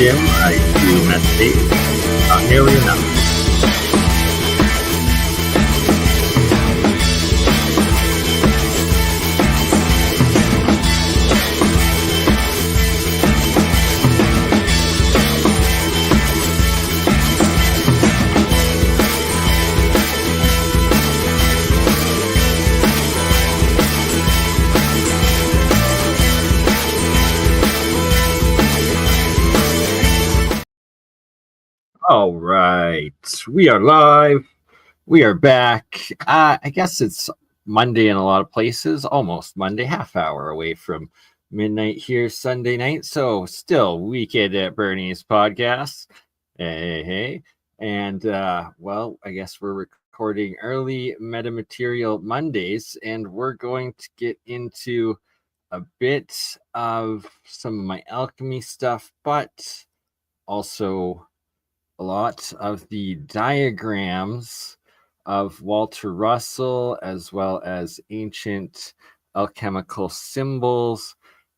Jim. I do meditate. Not nearly enough. All right, we are live. We are back. I guess it's Monday in a lot of places, almost Monday, half hour away from midnight here, Sunday night. So still weekend at BurnEye's podcast. Hey. And well, I guess we're recording early metamaterial Mondays, and we're going to get into a bit of some of my alchemy stuff, but also a lot of the diagrams of Walter Russell, as well as ancient alchemical symbols,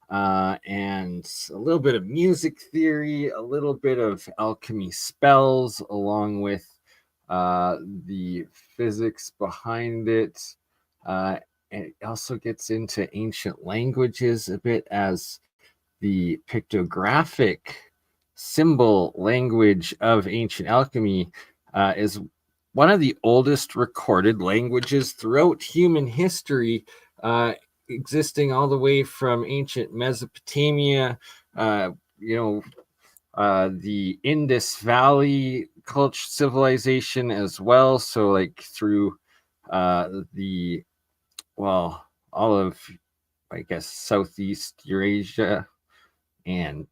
and a little bit of music theory, a little bit of alchemy spells, along with the physics behind it. And it also gets into ancient languages a bit, as the pictographic symbol language of ancient alchemy is one of the oldest recorded languages throughout human history, existing all the way from ancient Mesopotamia, the Indus Valley culture civilization as well. So like through all of, I guess, Southeast Eurasia, and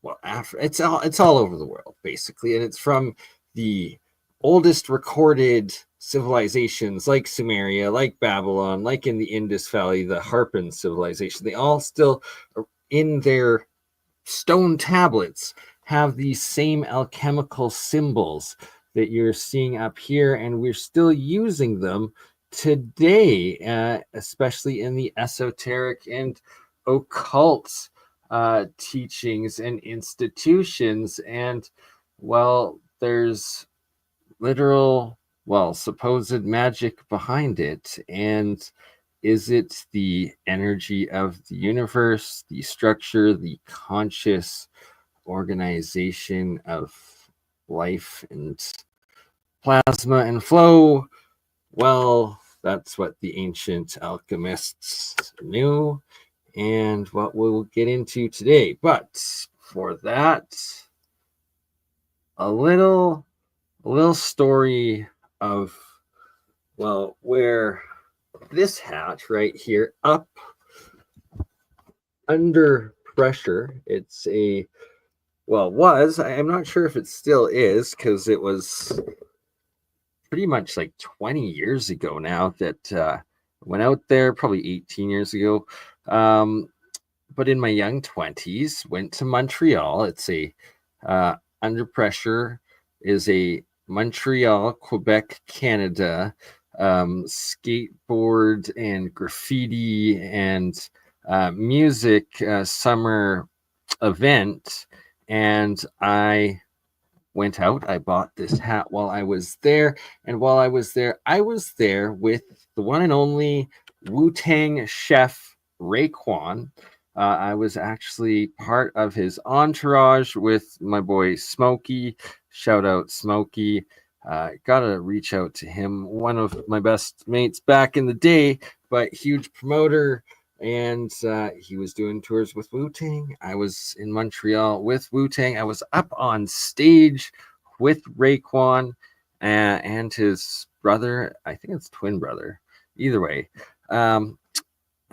well, it's all over the world basically, and it's from the oldest recorded civilizations like Sumeria, like Babylon, like in the Indus Valley, the Harpan civilization. They all still, in their stone tablets, have these same alchemical symbols that you're seeing up here, and we're still using them today, especially in the esoteric and occult teachings and institutions. And well, there's literal, supposed magic behind it. And is it the energy of the universe, the structure, the conscious organization of life and plasma and flow? Well, that's what the ancient alchemists knew, and what we'll get into today. But for that, a little story of, where this hat right here, up under pressure, it's I'm not sure if it still is, because it was pretty much like 20 years ago now that went out there, probably 18 years ago. But in my young 20s, went to Montreal. It's Under Pressure is a Montreal, Quebec, Canada skateboard and graffiti and music summer event. And I went out. I bought this hat while I was there. And while I was there with the one and only Wu-Tang chef Raekwon. I was actually part of his entourage with my boy Smokey. Shout out Smokey. Gotta reach out to him. One of my best mates back in the day, but huge promoter. And he was doing tours with Wu-Tang. I was in Montreal with Wu-Tang. I was up on stage with Raekwon and his brother. I think it's twin brother. Either way.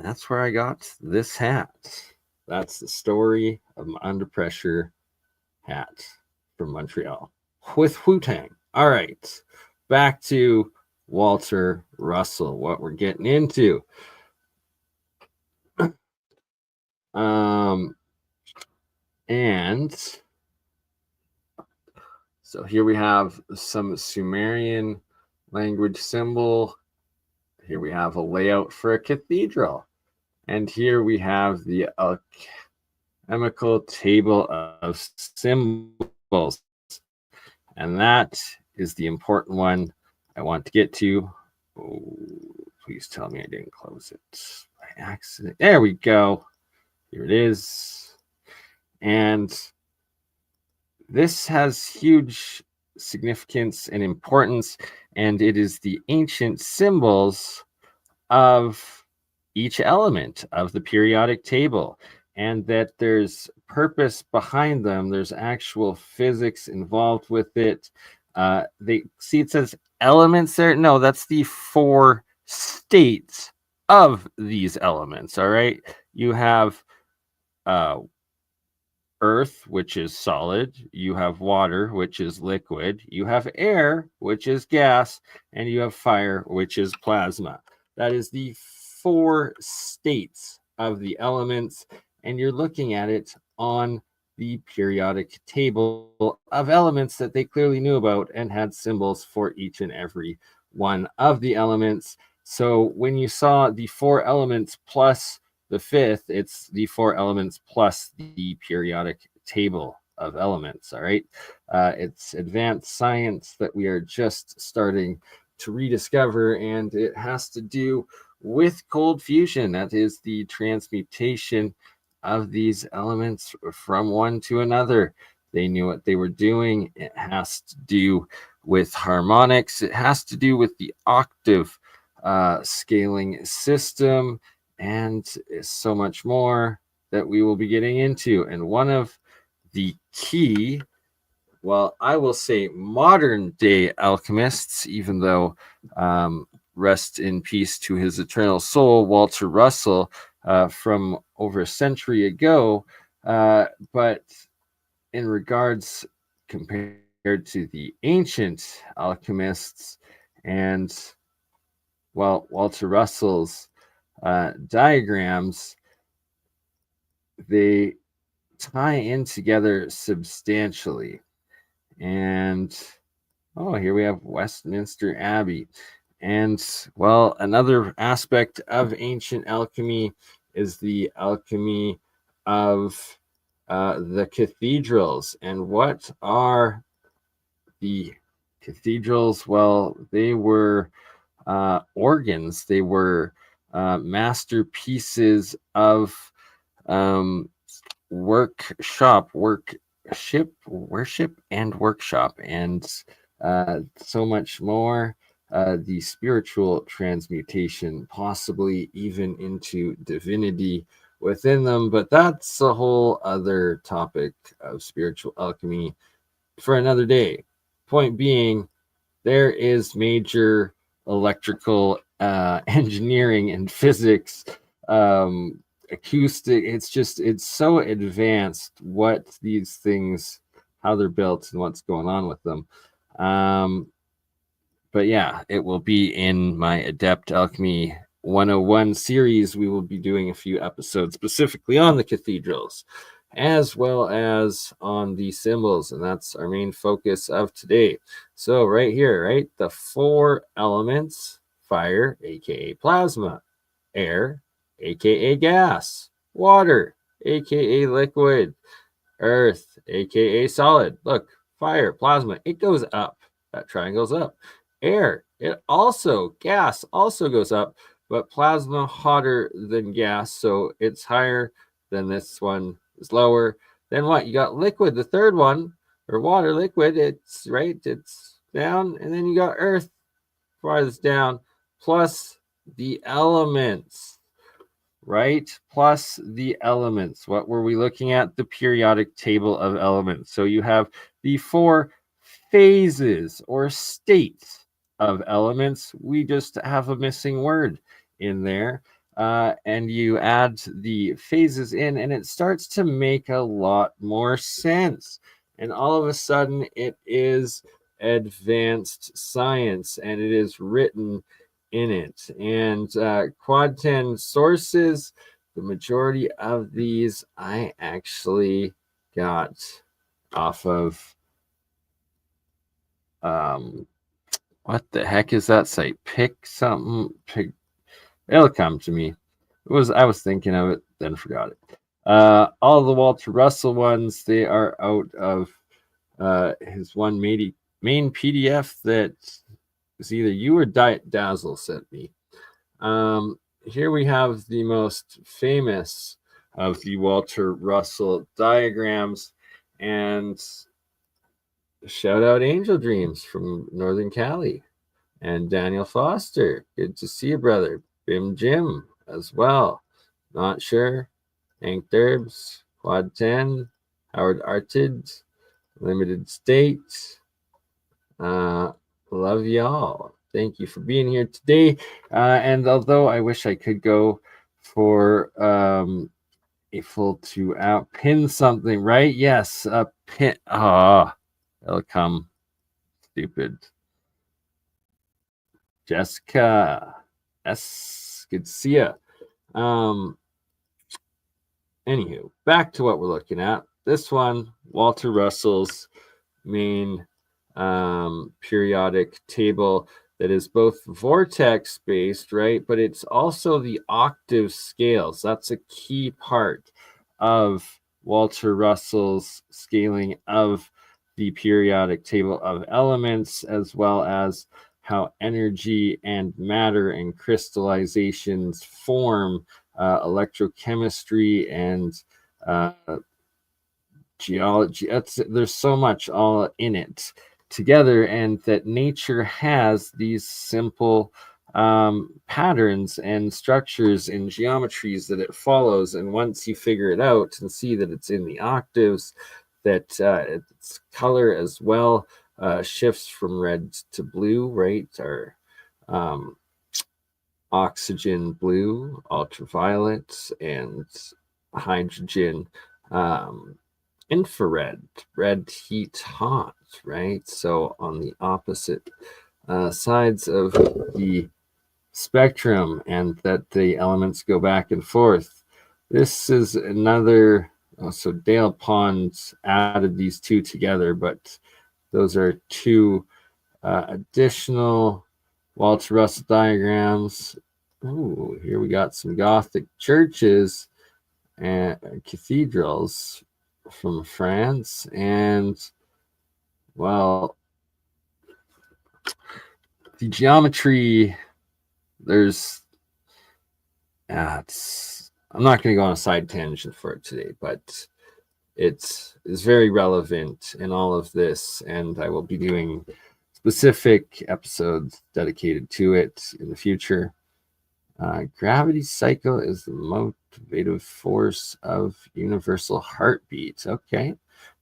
That's where I got this hat. That's the story of my Under Pressure hat from Montreal with Wu-Tang. All right. Back to Walter Russell, what we're getting into. And so here we have some Sumerian language symbol. Here we have a layout for a cathedral. And here we have the alchemical table of symbols. And that is the important one I want to get to. Oh, please tell me I didn't close it by accident. There we go. Here it is. And this has huge significance and importance, and it is the ancient symbols of each element of the periodic table, and that there's purpose behind them. There's actual physics involved with it. They see it says elements there. No, that's the 4 states of these elements. All right, you have earth, which is solid, you have water, which is liquid, you have air, which is gas, and you have fire, which is plasma. That is the 4 states of the elements, and you're looking at it on the periodic table of elements that they clearly knew about and had symbols for each and every one of the elements. So when you saw the 4 elements plus the 5th, it's the 4 elements plus the periodic table of elements. All right. It's advanced science that we are just starting to rediscover, and it has to do with cold fusion. That is the transmutation of these elements from one to another. They knew what they were doing. It has to do with harmonics. It has to do with the octave scaling system, and so much more that we will be getting into. And one of the key, well, I will say modern day alchemists, even though rest in peace to his eternal soul, Walter Russel, from over a century ago, but in regards compared to the ancient alchemists and, well, Walter Russell's diagrams, they tie in together substantially. And here we have Westminster Abbey. And, well, another aspect of ancient alchemy is the alchemy of the cathedrals. And what are the cathedrals? Well, they were organs. They were masterpieces of worship, and workshop, and so much more. The spiritual transmutation, possibly even into divinity within them, but that's a whole other topic of spiritual alchemy for another day. Point being, there is major electrical engineering and physics, acoustic. It's so advanced what these things, how they're built and what's going on with them. But yeah, it will be in my Adept Alchemy 101 series. We will be doing a few episodes specifically on the cathedrals, as well as on the symbols, and that's our main focus of today. So right here, right, the 4 elements: fire, aka plasma; air, aka gas; water, aka liquid; earth, aka solid. Look, fire, plasma, it goes up. That triangle's up. Air, gas also goes up, but plasma hotter than gas, so it's higher than this one is lower. Then what? You got liquid, the third one, or water, liquid, it's down. And then you got earth farthest down, plus the elements, right? Plus the elements. What were we looking at? The periodic table of elements. So you have the 4 phases or states of elements. We just have a missing word in there. And you add the phases in, and it starts to make a lot more sense. And all of a sudden, it is advanced science, and it is written in it. And Quad 10 sources, the majority of these I actually got off of what the heck is that site? It'll come to me. I was thinking of it, then forgot it. All the Walter Russell ones, they are out of his one main PDF that is either you or Dazzle sent me. Here we have the most famous of the Walter Russell diagrams, and shout out Angel Dreams from Northern Cali, and Daniel Foster. Good to see you, brother. Bim Jim as well. Not sure. Hank Derbs, Quad 10, Howard Arted, Limited State. Love y'all. Thank you for being here today. And although I wish I could go for a full 2 out, pin something, right? Yes, a pin. It'll come. Stupid. Jessica. Yes, good to see ya. Anywho, back to what we're looking at. This one, Walter Russell's main periodic table that is both vortex based, right? But it's also the octave scales. That's a key part of Walter Russell's scaling of the periodic table of elements, as well as how energy and matter and crystallizations form electrochemistry and geology. There's so much all in it together, and that nature has these simple patterns and structures and geometries that it follows. And once you figure it out and see that it's in the octaves, that its color as well shifts from red to blue, right? Or oxygen blue, ultraviolet, and hydrogen infrared, red heat hot, right? So on the opposite sides of the spectrum, and that the elements go back and forth. This is another, so Dale Pond added these two together, but those are two additional Walter Russell diagrams. Ooh, here we got some Gothic churches and cathedrals from France, and well, the geometry, there's I'm not going to go on a side tangent for it today, but it is very relevant in all of this, and I will be doing specific episodes dedicated to it in the future. Gravity cycle is the motivative force of universal heartbeat. Okay.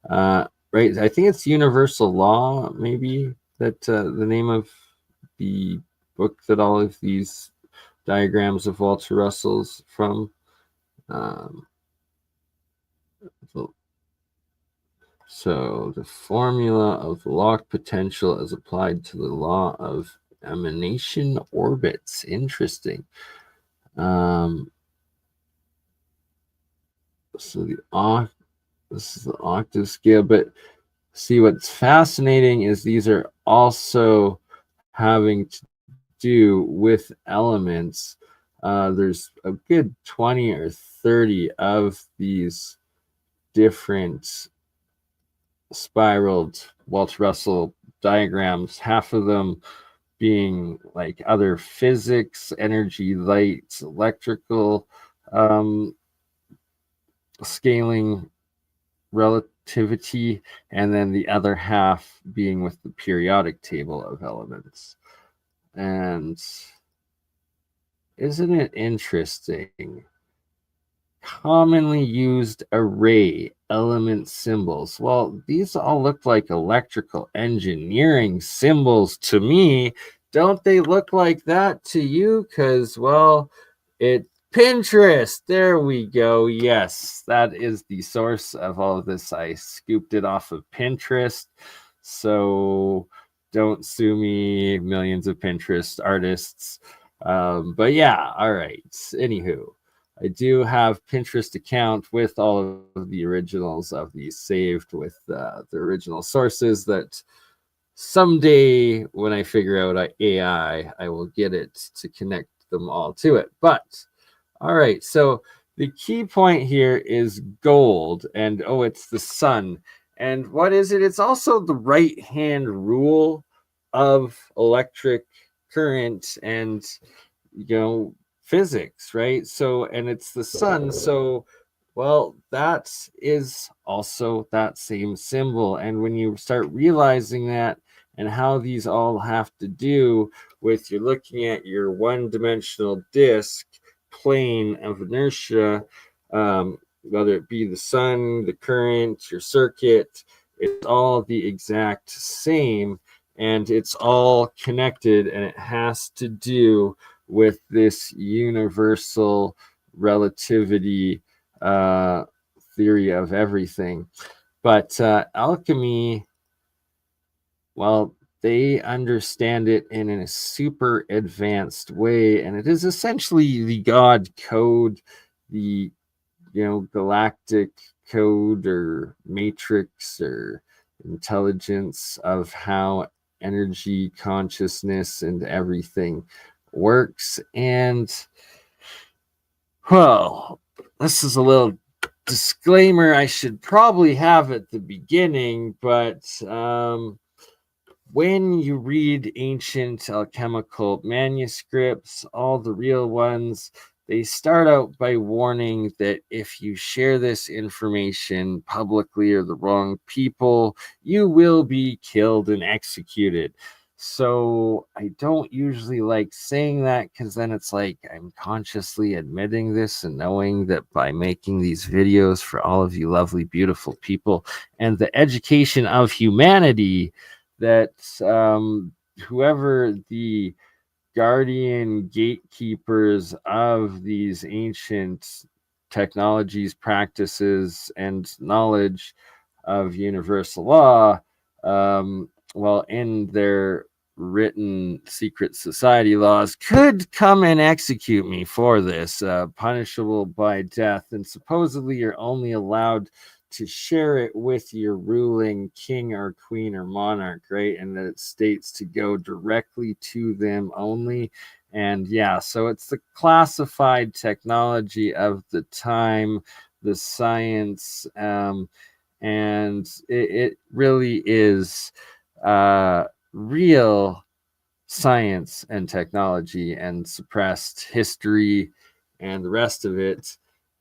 Right. I think it's universal law, maybe, that the name of the book that all of these diagrams of Walter Russell's from. So the formula of the locked potential is applied to the law of emanation orbits. Interesting. So this is the octave scale, but see, what's fascinating is these are also having to do with elements. There's a good 20 or 30 of these different spiraled Walter Russell diagrams, half of them being like other physics, energy, light, electrical, scaling, relativity, and then the other half being with the periodic table of elements. And isn't it interesting? Commonly used array element symbols. Well, these all look like electrical engineering symbols to me. Don't they look like that to you? Because, well, Pinterest. There we go. Yes, that is the source of all of this. I scooped it off of Pinterest. So don't sue me, millions of Pinterest artists. But yeah, all right. Anywho, I do have Pinterest account with all of the originals of these saved with the original sources, that someday when I figure out AI, I will get it to connect them all to it. But all right, so the key point here is gold, and oh, it's the sun. And what is it? It's also the right hand rule of electric current and physics, right? So, and it's the sun. So, well, that is also that same symbol. And when you start realizing that and how these all have to do with you're looking at your one-dimensional disk plane of inertia, whether it be the sun, the current, your circuit, it's all the exact same, and it's all connected, and it has to do with this universal relativity theory of everything. But alchemy, well, they understand it in a super advanced way, and it is essentially the God code, the galactic code or matrix or intelligence of how energy, consciousness, and everything works. And well, this is a little disclaimer I should probably have at the beginning, but when you read ancient alchemical manuscripts, all the real ones, they start out by warning that if you share this information publicly or the wrong people, you will be killed and executed. So I don't usually like saying that, because then it's like I'm consciously admitting this and knowing that by making these videos for all of you lovely, beautiful people and the education of humanity, that whoever the guardian gatekeepers of these ancient technologies, practices, and knowledge of universal law, well, in their written secret society laws, could come and execute me for this, punishable by death. And supposedly you're only allowed to share it with your ruling king or queen or monarch, right? And that it states to go directly to them only. And yeah, so it's the classified technology of the time, the science, and it really is real science and technology and suppressed history and the rest of it.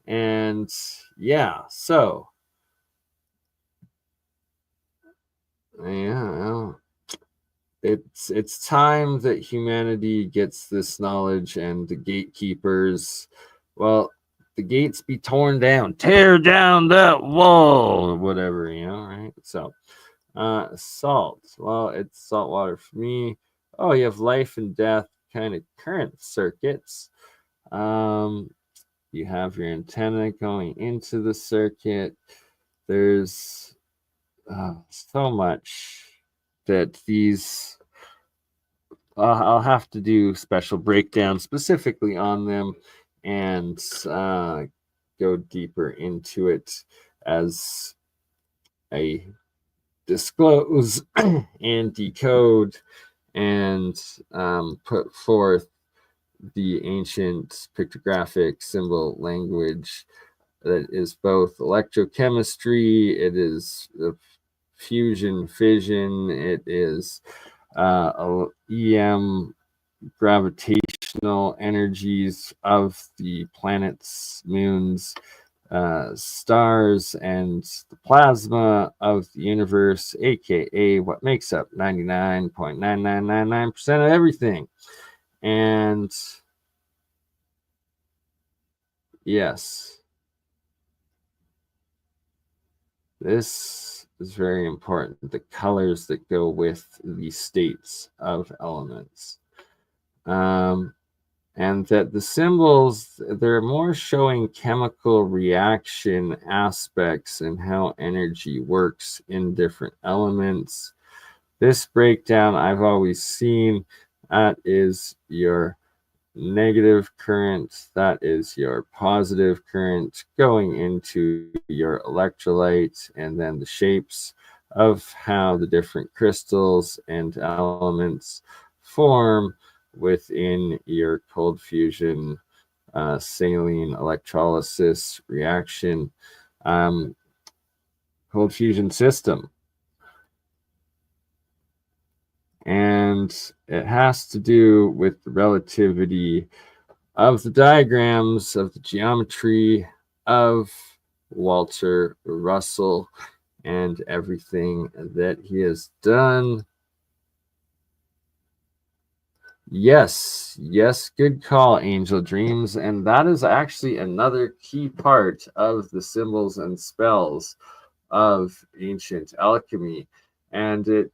And yeah, so yeah, it's time that humanity gets this knowledge, and the gatekeepers, well, the gates be torn down, tear down that wall, or whatever, right? So salt, well, it's salt water for me. Oh, you have life and death kind of current circuits. You have your antenna going into the circuit. There's so much that these I'll have to do special breakdowns specifically on them, and go deeper into it as I disclose and decode and put forth the ancient pictographic symbol language that is both electrochemistry, it is fusion, fission, it is EM gravitational energies of the planets, moons, stars, and the plasma of the universe, aka what makes up 99.9999% of everything. And yes, this is very important. The colors that go with the states of elements. And that the symbols, they're more showing chemical reaction aspects and how energy works in different elements. This breakdown I've always seen, that is your negative current, that is your positive current going into your electrolyte, and then the shapes of how the different crystals and elements form within your cold fusion saline electrolysis reaction, cold fusion system. And it has to do with the relativity of the diagrams, of the geometry of Walter Russell, and everything that he has done. Yes, good call, Angel Dreams. And that is actually another key part of the symbols and spells of ancient alchemy. And it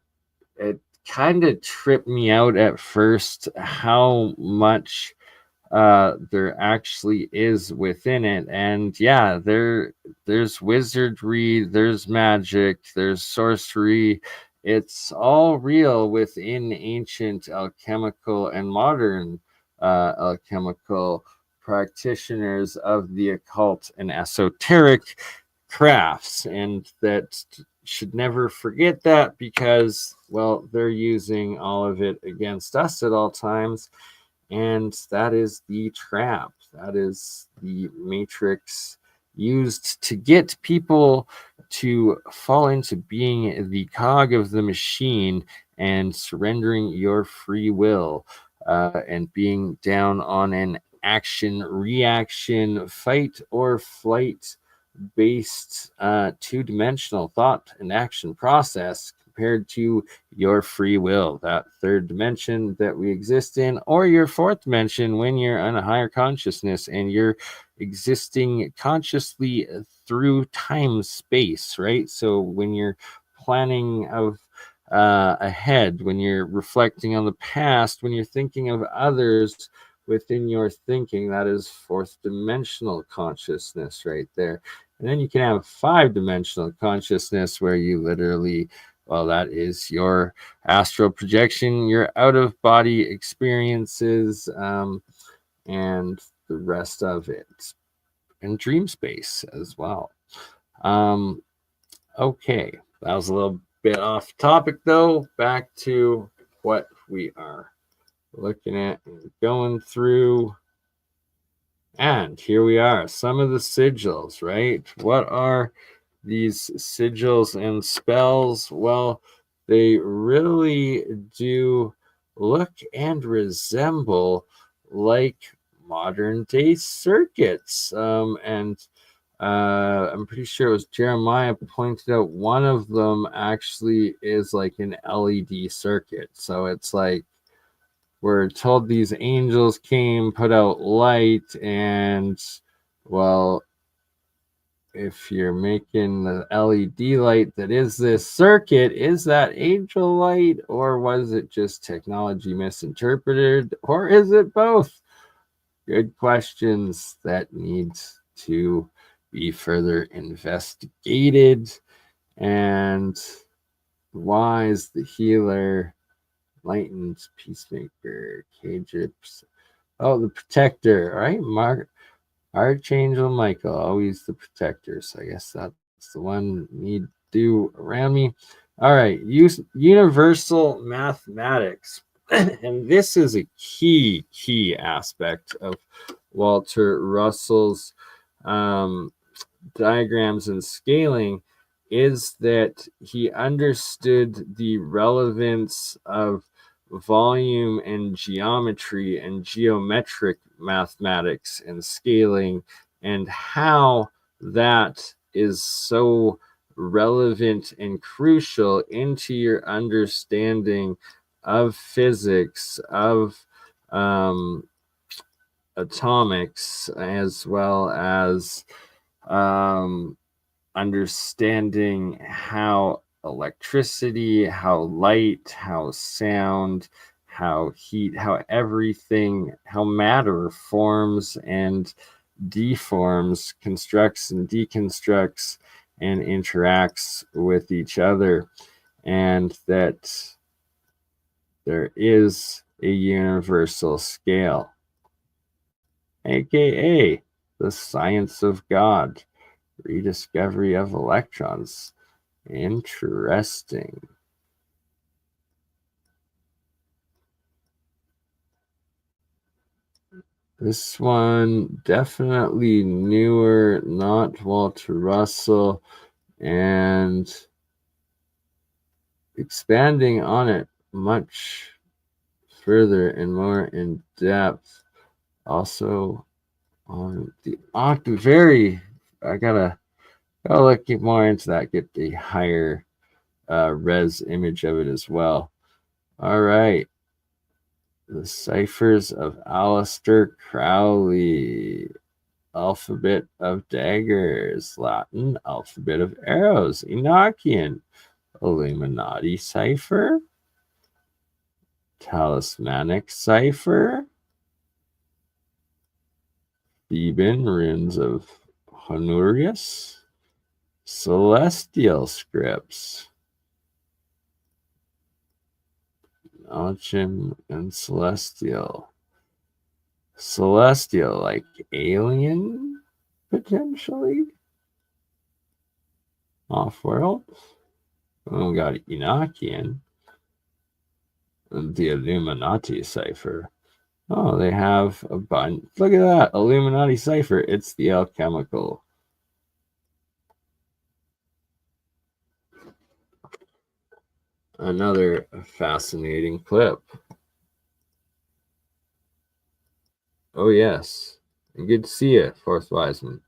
kind of tripped me out at first how much there actually is within it. And yeah, there's wizardry, there's magic, there's sorcery. It's all real within ancient alchemical and modern alchemical practitioners of the occult and esoteric crafts. And that should never forget that, because, well, they're using all of it against us at all times. And that is the trap. That is the matrix used to get people to fall into being the cog of the machine and surrendering your free will, and being down on an action, reaction, fight or flight based two-dimensional thought and action process, compared to your free will, that third dimension that we exist in, or your fourth dimension when you're on a higher consciousness and you're existing consciously through time space, right? So when you're planning of ahead, when you're reflecting on the past, when you're thinking of others within your thinking, that is fourth dimensional consciousness right there. And then you can have five-dimensional consciousness, where you literally, well, that is your astral projection, your out-of-body experiences, and the rest of it, and dream space as well. Okay, that was a little bit off topic, though. Back to what we are looking at and going through. And here we are, some of the sigils, right? What are these sigils and spells? Well, they really do look and resemble like modern day circuits. And I'm pretty sure it was Jeremiah pointed out one of them actually is like an LED circuit. So it's like, we're told these angels came, put out light, and, well, if you're making the LED light that is this circuit, is that angel light, or was it just technology misinterpreted, or is it both? Good questions that need to be further investigated. And why is the healer, enlightened peacemaker, Cajips? Oh, the protector, right? Archangel Michael, always the protector. So I guess that's the one need do around me. All right, use universal mathematics. And this is a key aspect of Walter Russell's diagrams and scaling, is that he understood the relevance of volume and geometry and geometric mathematics and scaling, and how that is so relevant and crucial into your understanding of physics, of atomics, as well as understanding how electricity, how light, how sound, how heat, how everything, how matter forms and deforms, constructs and deconstructs, and interacts with each other. And that there is a universal scale, aka the science of God, rediscovery of electrons. Interesting. This one definitely newer, not Walter Russell, and expanding on it much further and more in depth. Also on the octave, I gotta look more into that, get the higher res image of it as well. All right. The Ciphers of Aleister Crowley. Alphabet of Daggers. Latin. Alphabet of Arrows. Enochian. Illuminati Cipher. Talismanic Cipher. Theban Runes of Honorius. Celestial Scripts. Alchemy and Celestial. Celestial, like alien, potentially? Off-world? Oh, we got Enochian. And the Illuminati Cipher. Oh, they have a bunch. Look at that. Illuminati Cipher. It's the alchemical. Another fascinating clip. Oh, yes. Good to see you, Fourth Wiseman.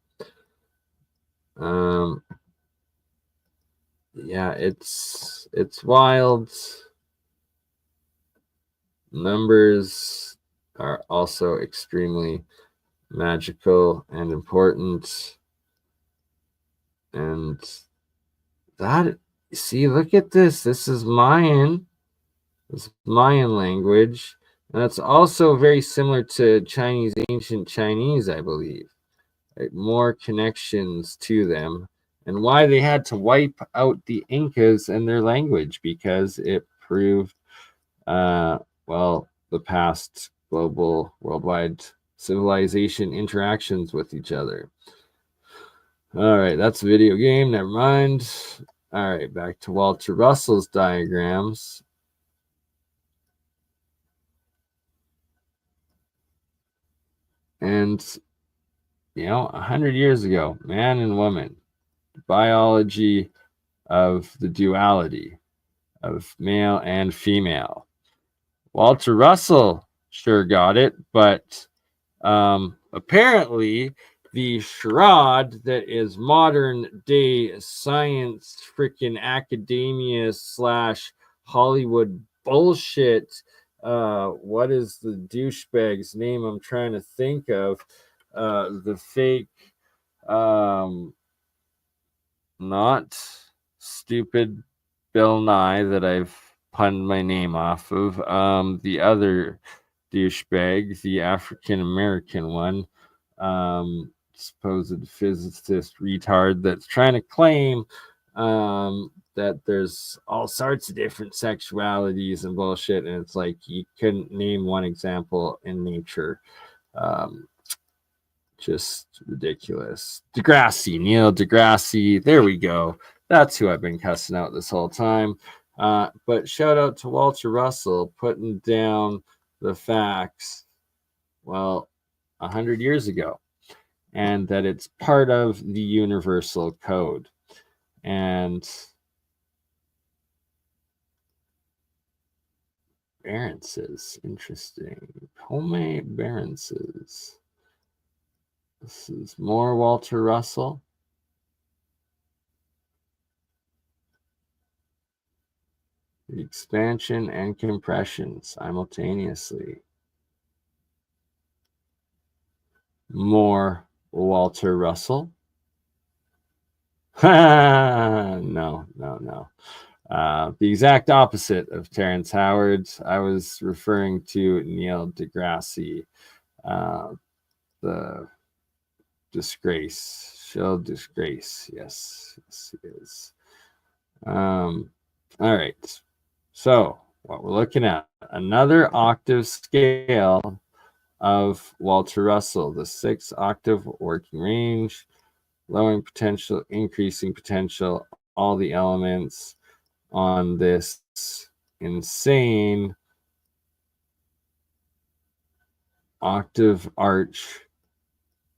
Yeah, it's wild. Numbers are also extremely magical and important. And that, see, look at this. This is Mayan. This Mayan language. And it's also very similar to Chinese, ancient Chinese, I believe. Right? More connections to them. And why they had to wipe out the Incas and their language, because it proved, well, the past global, worldwide civilization interactions with each other. All right, that's a video game. Never mind. All right, back to Walter Russell's diagrams. And, 100 years ago, man and woman, biology of the duality of male and female. Walter Russell sure got it, but apparently the charade that is modern day science freaking academia / Hollywood bullshit. What is the douchebag's name I'm trying to think of? The fake, not stupid Bill Nye that I've punned my name off of. The other douchebag, the African American one, supposed physicist retard that's trying to claim that there's all sorts of different sexualities and bullshit, and it's like you couldn't name one example in nature. Just ridiculous. Neil deGrasse. There we go. That's who I've been cussing out this whole time. But shout out to Walter Russell putting down the facts, well, 100 years ago, and that it's part of the universal code. And Barences, interesting. Pome Barences. This is more Walter Russell. The expansion and compression simultaneously. More Walter Russell. No. The exact opposite of Terrence Howard. I was referring to Neil deGrasse, the disgrace. Shell disgrace. Yes, he is. All right. So what we're looking at, another octave scale of Walter Russell, the 6-octave working range, lowering potential, increasing potential, all the elements on this insane octave arch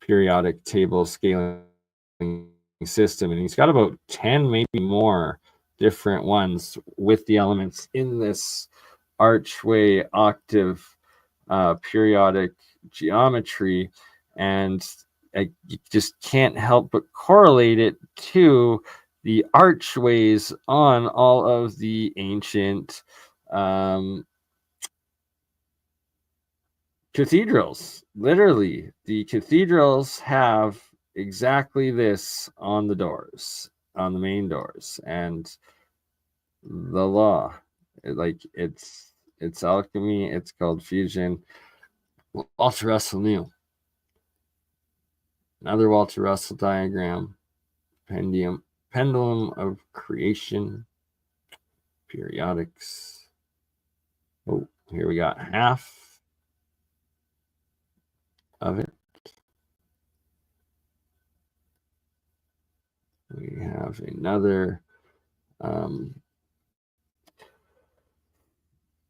periodic table scaling system, and he's got about 10, maybe more different ones with the elements in this archway octave periodic geometry, and you just can't help but correlate it to the archways on all of the ancient cathedrals. Literally, the cathedrals have exactly this on the doors, on the main doors, and the law. It's alchemy. It's called fusion. Walter Russel knew. Another Walter Russel diagram. Pendulum of creation. Periodics. Oh, here we got half of it. We have another,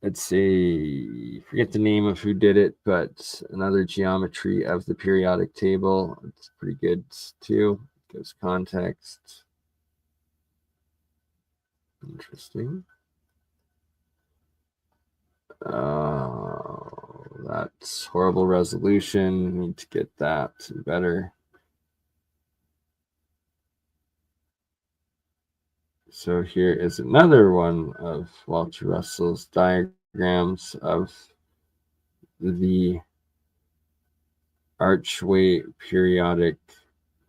let's say, forget the name of who did it, but another geometry of the periodic table. It's pretty good too. Gives context. Interesting. That's horrible resolution. Need to get that better. So here is another one of Walter Russell's diagrams of the archway periodic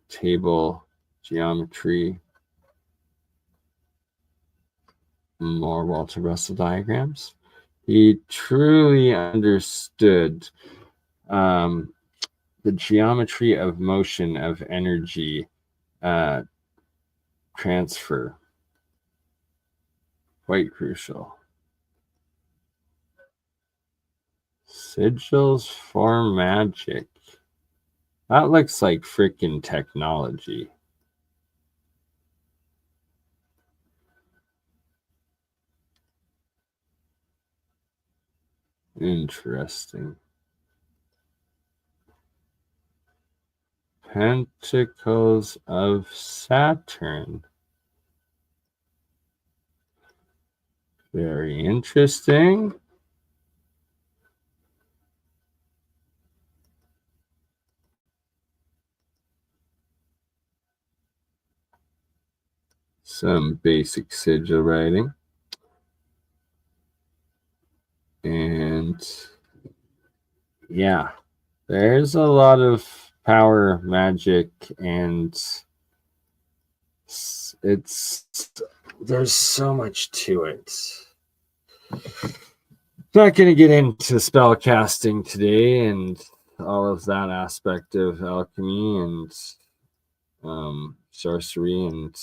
table geometry. More Walter Russell diagrams. He truly understood the geometry of motion, of energy transfer. Quite crucial. Sigils for magic. That looks like freaking technology. Interesting. Pentacles of Saturn. Very interesting. Some basic sigil writing. And yeah, there's a lot of power magic, and there's so much to it. Not going to get into spell casting today and all of that aspect of alchemy and sorcery and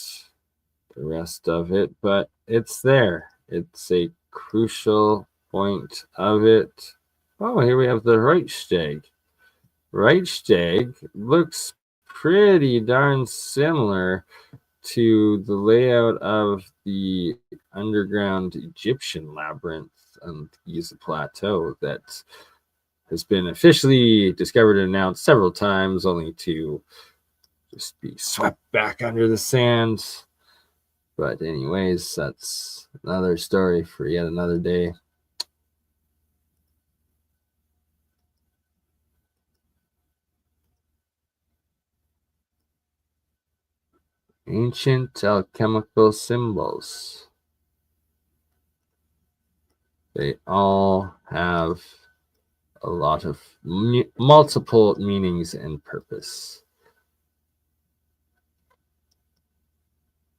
the rest of it, but it's there. It's a crucial point of it. Oh, here we have the Reichstag. Reichstag looks pretty darn similar to the layout of the underground Egyptian labyrinth on the Giza Plateau that has been officially discovered and announced several times, only to just be swept back under the sand. But anyways, that's another story for yet another day. Ancient alchemical symbols. They all have a lot of multiple meanings and purpose.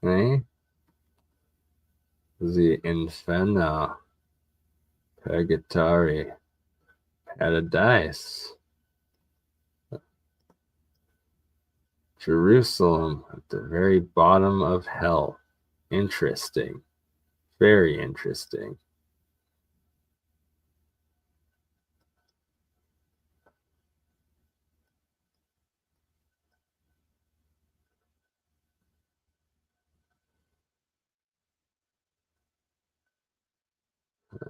Okay? The Inferno, Purgatory, Paradise, Jerusalem at the very bottom of hell. Interesting. Very interesting.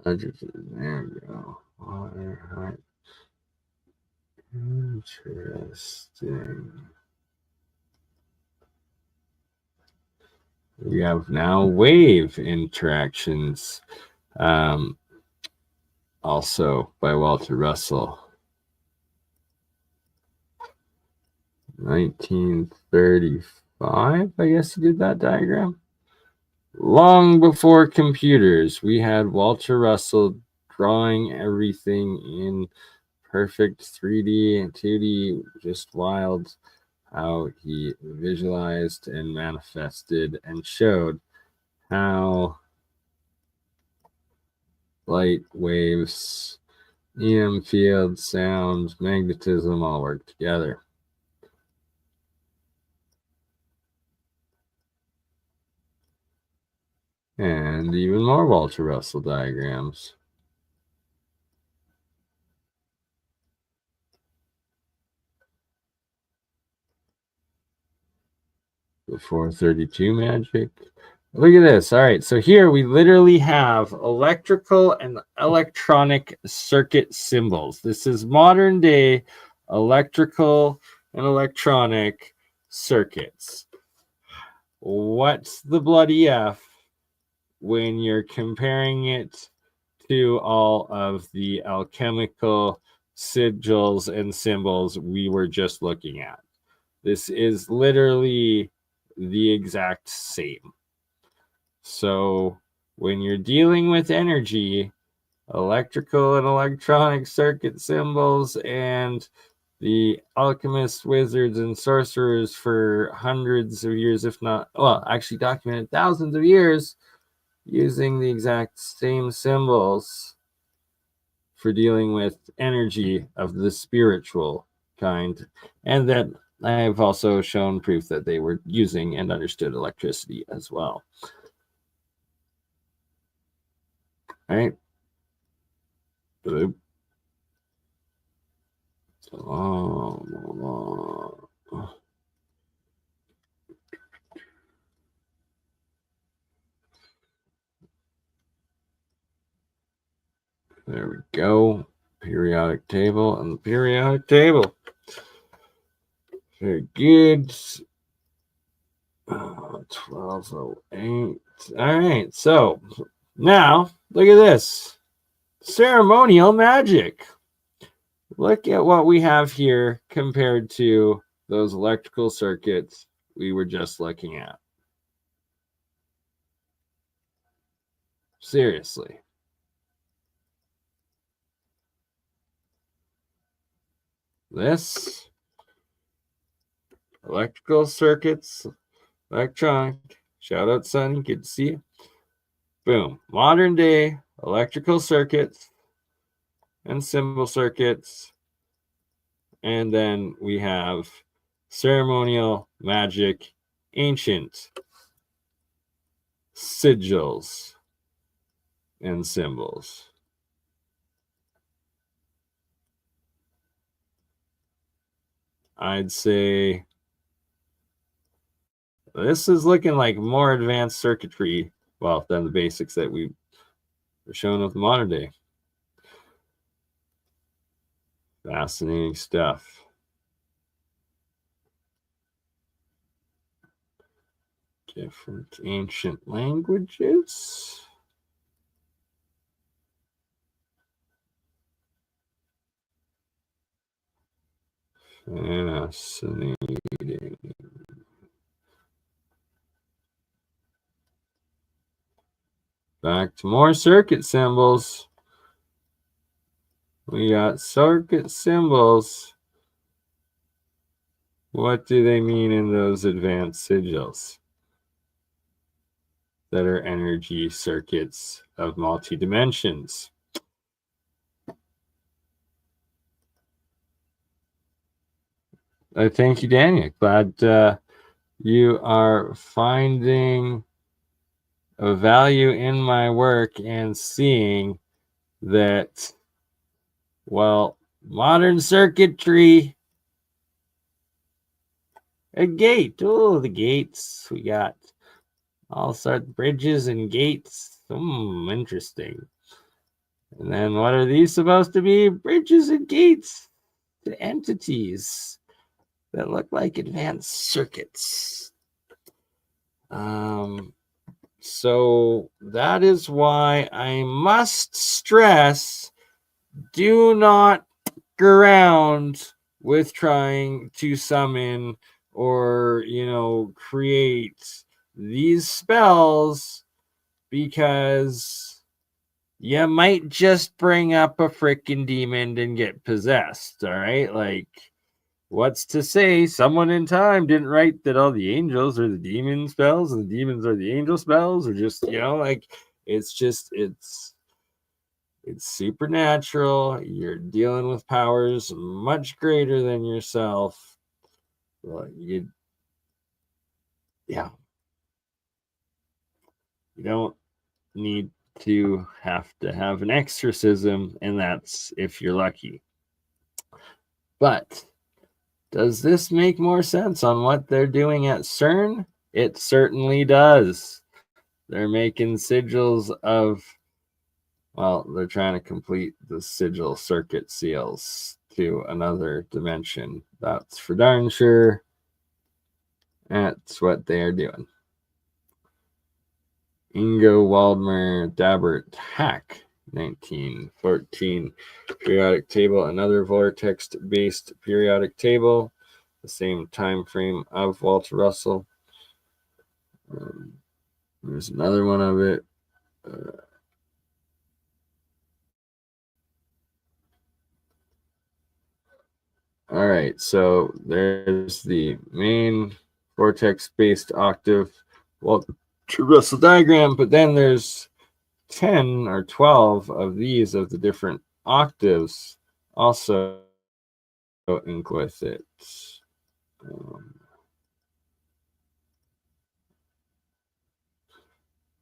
There we go. Water, right. Interesting. We have now wave interactions, also by Walter Russell. 1935, I guess he did that diagram. Long before computers, we had Walter Russell drawing everything in perfect 3D and 2D, just wild how he visualized and manifested and showed how light, waves, EM fields, sound, magnetism all work together. And even more Walter Russell diagrams. Before 32 magic. Look at this. All right, so here we literally have electrical and electronic circuit symbols. This is modern day electrical and electronic circuits. What's the bloody F when you're comparing it to all of the alchemical sigils and symbols we were just looking at? This is literally the exact same. So when you're dealing with energy, electrical and electronic circuit symbols and the alchemists, wizards, and sorcerers for hundreds of years, if not, well, actually documented thousands of years, using the exact same symbols for dealing with energy of the spiritual kind. And that I've also shown proof that they were using and understood electricity as well. All right. There we go. Periodic table and the periodic table. Very good. 1208. All right. So now look at this. Ceremonial magic. Look at what we have here compared to those electrical circuits we were just looking at. Seriously. This electrical circuits, electronic, shout out Sonny, good to see you. Boom. Modern day electrical circuits and symbol circuits. And then we have ceremonial magic, ancient sigils and symbols. I'd say this is looking like more advanced circuitry, well, than the basics that we were shown with modern day. Fascinating stuff. Different ancient languages. Fascinating. Back to more circuit symbols. We got circuit symbols. What do they mean in those advanced sigils that are energy circuits of multi-dimensions? Thank you, Daniel. Glad you are finding a value in my work and seeing that, well, modern circuitry, a gate. Oh, the gates. We got all sorts of bridges and gates. Interesting. And then what are these supposed to be? Bridges and gates entities that look like advanced circuits. So that is why I must stress, do not go around with trying to summon or, create these spells, because you might just bring up a freaking demon and get possessed. All right. Like, what's to say someone in time didn't write that all the angels are the demon spells and the demons are the angel spells, or just, it's supernatural. You're dealing with powers much greater than yourself. Well, you don't need to have an exorcism, and that's if you're lucky. But does this make more sense on what they're doing at CERN? It certainly does. They're making sigils of, they're trying to complete the sigil circuit seals to another dimension. That's for darn sure. That's what they are doing. Ingo Waldemar Dabert Hack, 1914. Periodic table, another vortex-based periodic table, the same time frame of Walter Russell. There's another one of it. All right, so there's the main vortex-based octave Walter Russell diagram, but then there's 10 or 12 of these of the different octaves also ink with it.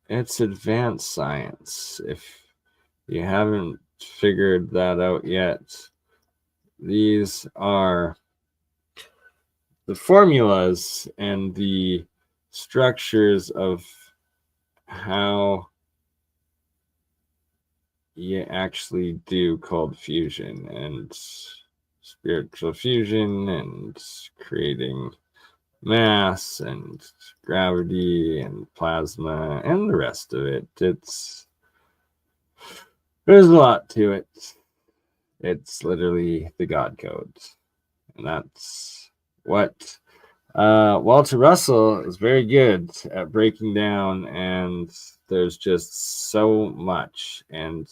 It's advanced science. If you haven't figured that out yet, these are the formulas and the structures of how you actually do cold fusion and spiritual fusion and creating mass and gravity and plasma and the rest of it. There's a lot to it. It's literally the God code, and that's what Walter Russell is very good at breaking down, and there's just so much, and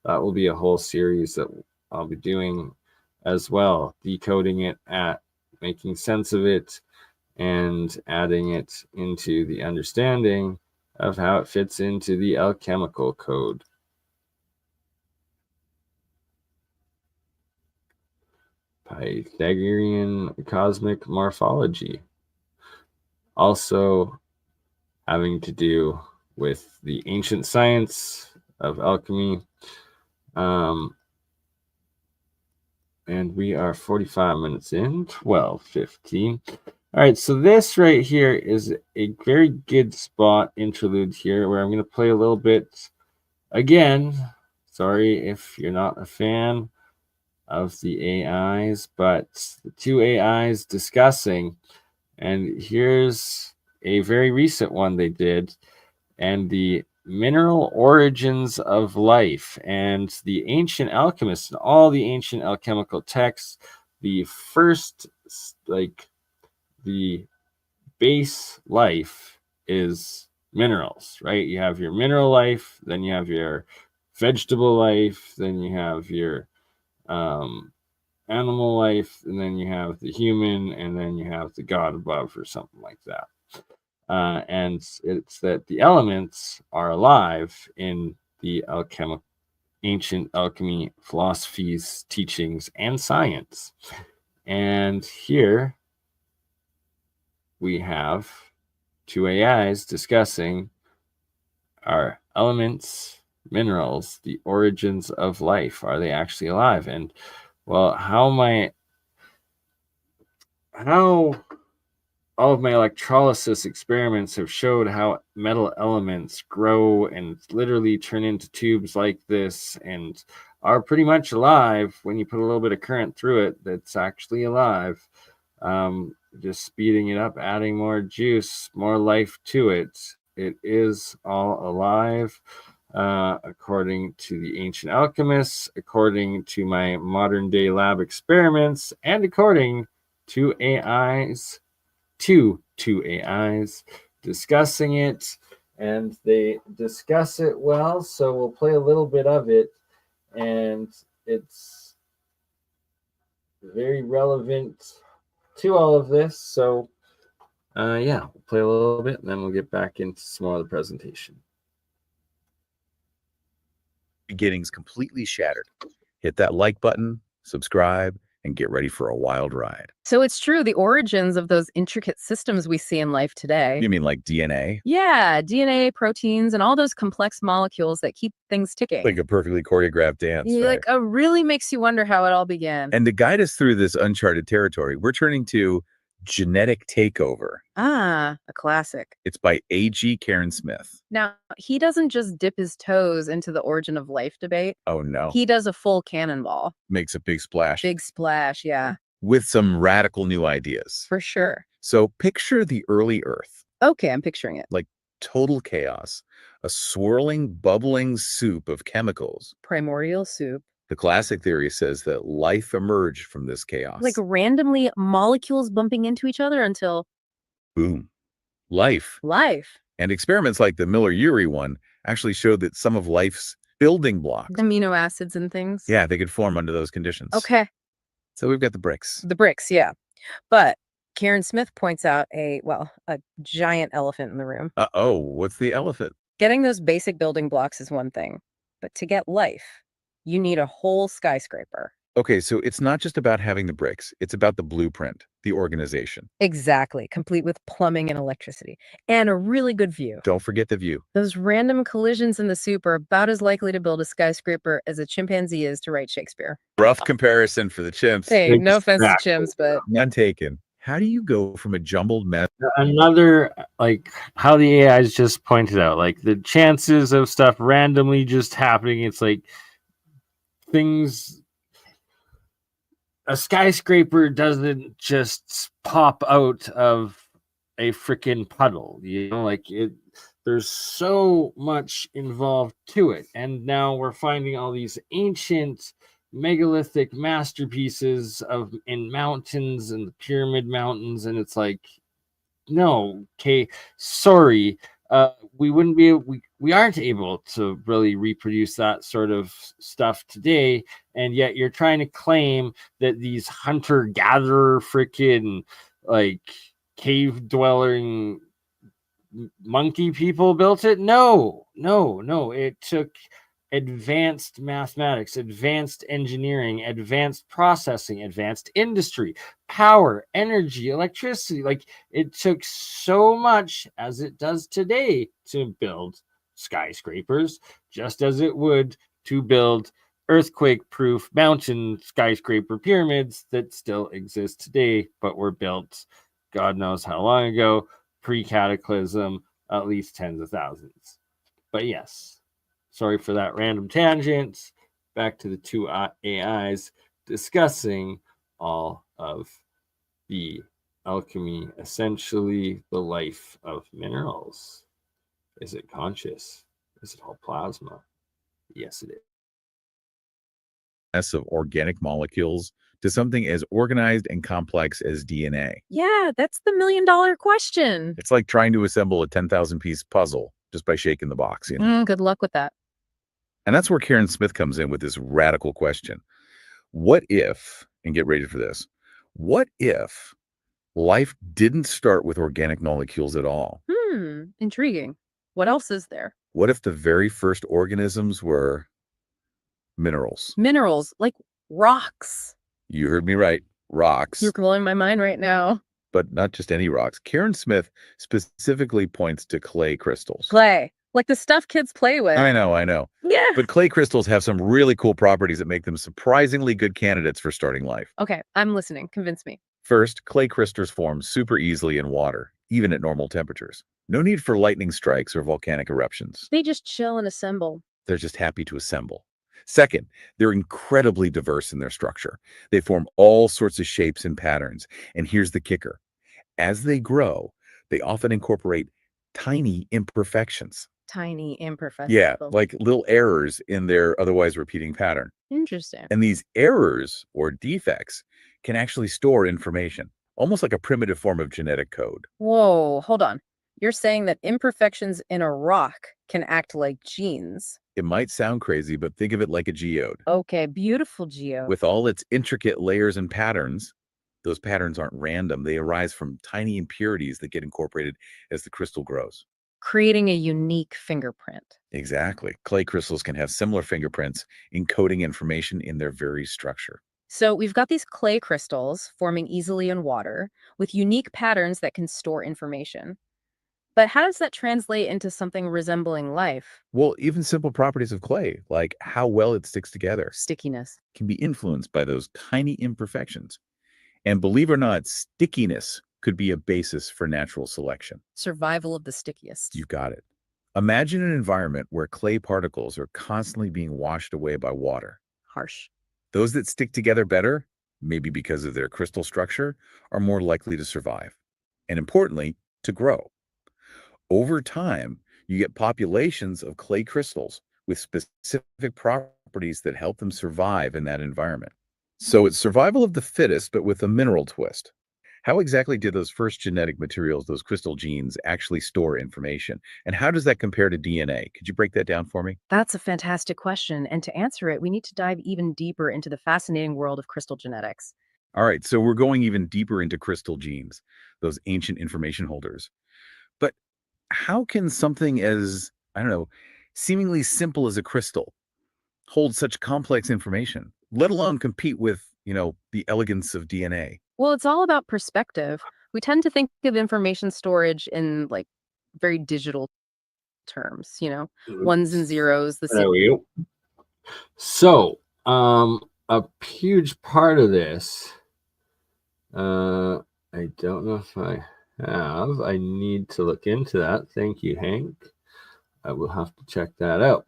that will be a whole series that I'll be doing as well, decoding it, making sense of it, and adding it into the understanding of how it fits into the alchemical code. Pythagorean cosmic morphology, also having to do with the ancient science of alchemy. And we are 45 minutes in, 12:15. All right, so this right here is a very good spot interlude here where I'm going to play a little bit again. Sorry if you're not a fan of the AIs, but the two AIs discussing, and here's a very recent one they did, and the mineral origins of life and the ancient alchemists and all the ancient alchemical texts. The first, the base life is minerals, right? You have your mineral life, then you have your vegetable life, then you have your animal life, and then you have the human, and then you have the god above, or something like that. And it's that the elements are alive in the ancient alchemy philosophies, teachings, and science. And here we have two AIs discussing our elements, minerals, the origins of life. Are they actually alive? And well, how all of my electrolysis experiments have showed how metal elements grow and literally turn into tubes like this, and are pretty much alive when you put a little bit of current through it. That's actually alive. Just speeding it up, adding more juice, more life to it. It is all alive, according to the ancient alchemists, according to my modern day lab experiments, and according to AIs, two AIs discussing it, and they discuss it well. So we'll play a little bit of it, and it's very relevant to all of this. So yeah, we'll play a little bit and then we'll get back into some more of the presentation. Beginnings completely shattered. Hit that like button, subscribe, and get ready for a wild ride. So it's true, the origins of those intricate systems we see in life today. You mean like DNA? Yeah, DNA, proteins, and all those complex molecules that keep things ticking. Like a perfectly choreographed dance. Yeah, right? like, really makes you wonder how it all began. And to guide us through this uncharted territory, we're turning to Genetic Takeover. Ah, a classic. It's by A.G. Karen Smith. Now, he doesn't just dip his toes into the origin of life debate. Oh, no. He does a full cannonball. Makes a big splash. Big splash, yeah. With some radical new ideas. For sure. So picture the early Earth. Okay, I'm picturing it. Like total chaos. A swirling, bubbling soup of chemicals. Primordial soup. The classic theory says that life emerged from this chaos. Like randomly molecules bumping into each other until... boom. Life. And experiments like the Miller-Urey one actually showed that some of life's building blocks, amino acids and things. yeah, they could form under those conditions. Okay. So we've got the bricks. The bricks, yeah. But Karen Smith points out a giant elephant in the room. Uh-oh, what's the elephant? Getting those basic building blocks is one thing, but to get life, you need a whole skyscraper. Okay, so it's not just about having the bricks. It's about the blueprint, the organization. Exactly, complete with plumbing and electricity, and a really good view. Don't forget the view. Those random collisions in the soup are about as likely to build a skyscraper as a chimpanzee is to write Shakespeare. Rough comparison for the chimps. Hey, no offense to chimps, but... None taken. How do you go from a jumbled mess? Another, like how the AIs just pointed out, like the chances of stuff randomly just happening, it's like things... A skyscraper doesn't just pop out of a freaking puddle, you know, like it. There's so much involved to it, and now we're finding all these ancient megalithic masterpieces in mountains and the Pyramid Mountains, and it's like, no, okay, sorry. We wouldn't be we aren't able to really reproduce that sort of stuff today, and yet you're trying to claim that these hunter-gatherer freaking like cave dwelling monkey people built it. No, it took advanced mathematics, advanced engineering, advanced processing, advanced industry, power, energy, electricity. Like it took so much as it does today to build skyscrapers, just as it would to build earthquake-proof mountain skyscraper pyramids that still exist today, but were built God knows how long ago, pre-cataclysm, at least tens of thousands. But yes, sorry for that random tangent. Back to the two AIs discussing all of the alchemy, essentially the life of minerals. Is it conscious? Is it all plasma? Yes, it is. Of organic molecules to something as organized and complex as DNA. Yeah, that's the million-dollar question. It's like trying to assemble a 10,000-piece puzzle just by shaking the box. You know? Good luck with that. And that's where Karen Smith comes in with this radical question. What if, and get ready for this, what if life didn't start with organic molecules at all? Intriguing. What else is there? What if the very first organisms were minerals? Minerals, like rocks. You heard me right. Rocks. You're blowing my mind right now. But not just any rocks. Karen Smith specifically points to clay crystals. Clay. Like the stuff kids play with. I know. Yeah. But clay crystals have some really cool properties that make them surprisingly good candidates for starting life. Okay, I'm listening. Convince me. First, clay crystals form super easily in water, even at normal temperatures. No need for lightning strikes or volcanic eruptions. They just chill and assemble. They're just happy to assemble. Second, they're incredibly diverse in their structure. They form all sorts of shapes and patterns. And here's the kicker. As they grow, they often incorporate tiny imperfections. Tiny Yeah, imperfections. like little errors in their otherwise repeating pattern. Interesting. And these errors or defects can actually store information, almost like a primitive form of genetic code. Whoa, hold on. You're saying that imperfections in a rock can act like genes. It might sound crazy, but think of it like a geode. Okay, beautiful geo. With all its intricate layers and patterns, those patterns aren't random. They arise from tiny impurities that get incorporated as the crystal grows. Creating a unique fingerprint. Exactly. Clay crystals can have similar fingerprints encoding information in their very structure. So we've got these clay crystals forming easily in water with unique patterns that can store information. But how does that translate into something resembling life? Well, even simple properties of clay, like how well it sticks together, Stickiness. can be influenced by those tiny imperfections. And believe it or not, stickiness could be a basis for natural selection. Survival of the stickiest. You've got it. Imagine an environment where clay particles are constantly being washed away by water. Harsh. Those that stick together better, maybe because of their crystal structure, are more likely to survive. And importantly, to grow. Over time, you get populations of clay crystals with specific properties that help them survive in that environment. So it's survival of the fittest, but with a mineral twist. How exactly did those first genetic materials, those crystal genes, actually store information? And how does that compare to DNA? Could you break that down for me? That's a fantastic question. And to answer it, we need to dive even deeper into the fascinating world of crystal genetics. All right, so we're going even deeper into crystal genes, those ancient information holders. But how can something as, I don't know, seemingly simple as a crystal hold such complex information, let alone compete with, the elegance of DNA? Well, it's all about perspective. We tend to think of information storage in like very digital terms, ones and zeros, the There we go. So, a huge part of this, I don't know if I have. I need to look into that. Thank you, Hank. I will have to check that out.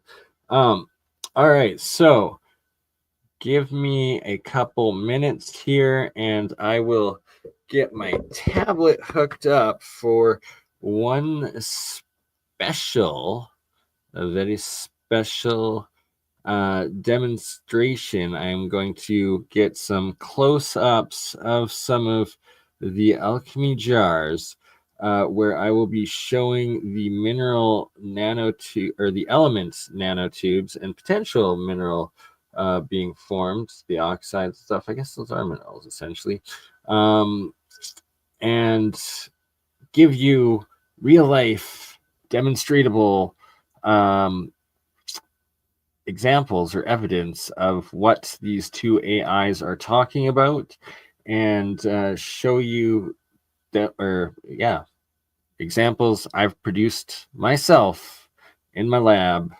All right, so give me a couple minutes here and I will get my tablet hooked up for one a very special demonstration. I'm going to get some close-ups of some of the alchemy jars where I will be showing the mineral nanotube or the elements nanotubes and potential mineral being formed, the oxide stuff. I guess those are minerals essentially, and give you real life demonstratable examples or evidence of what these two AIs are talking about and show you that, or yeah, examples I've produced myself in my lab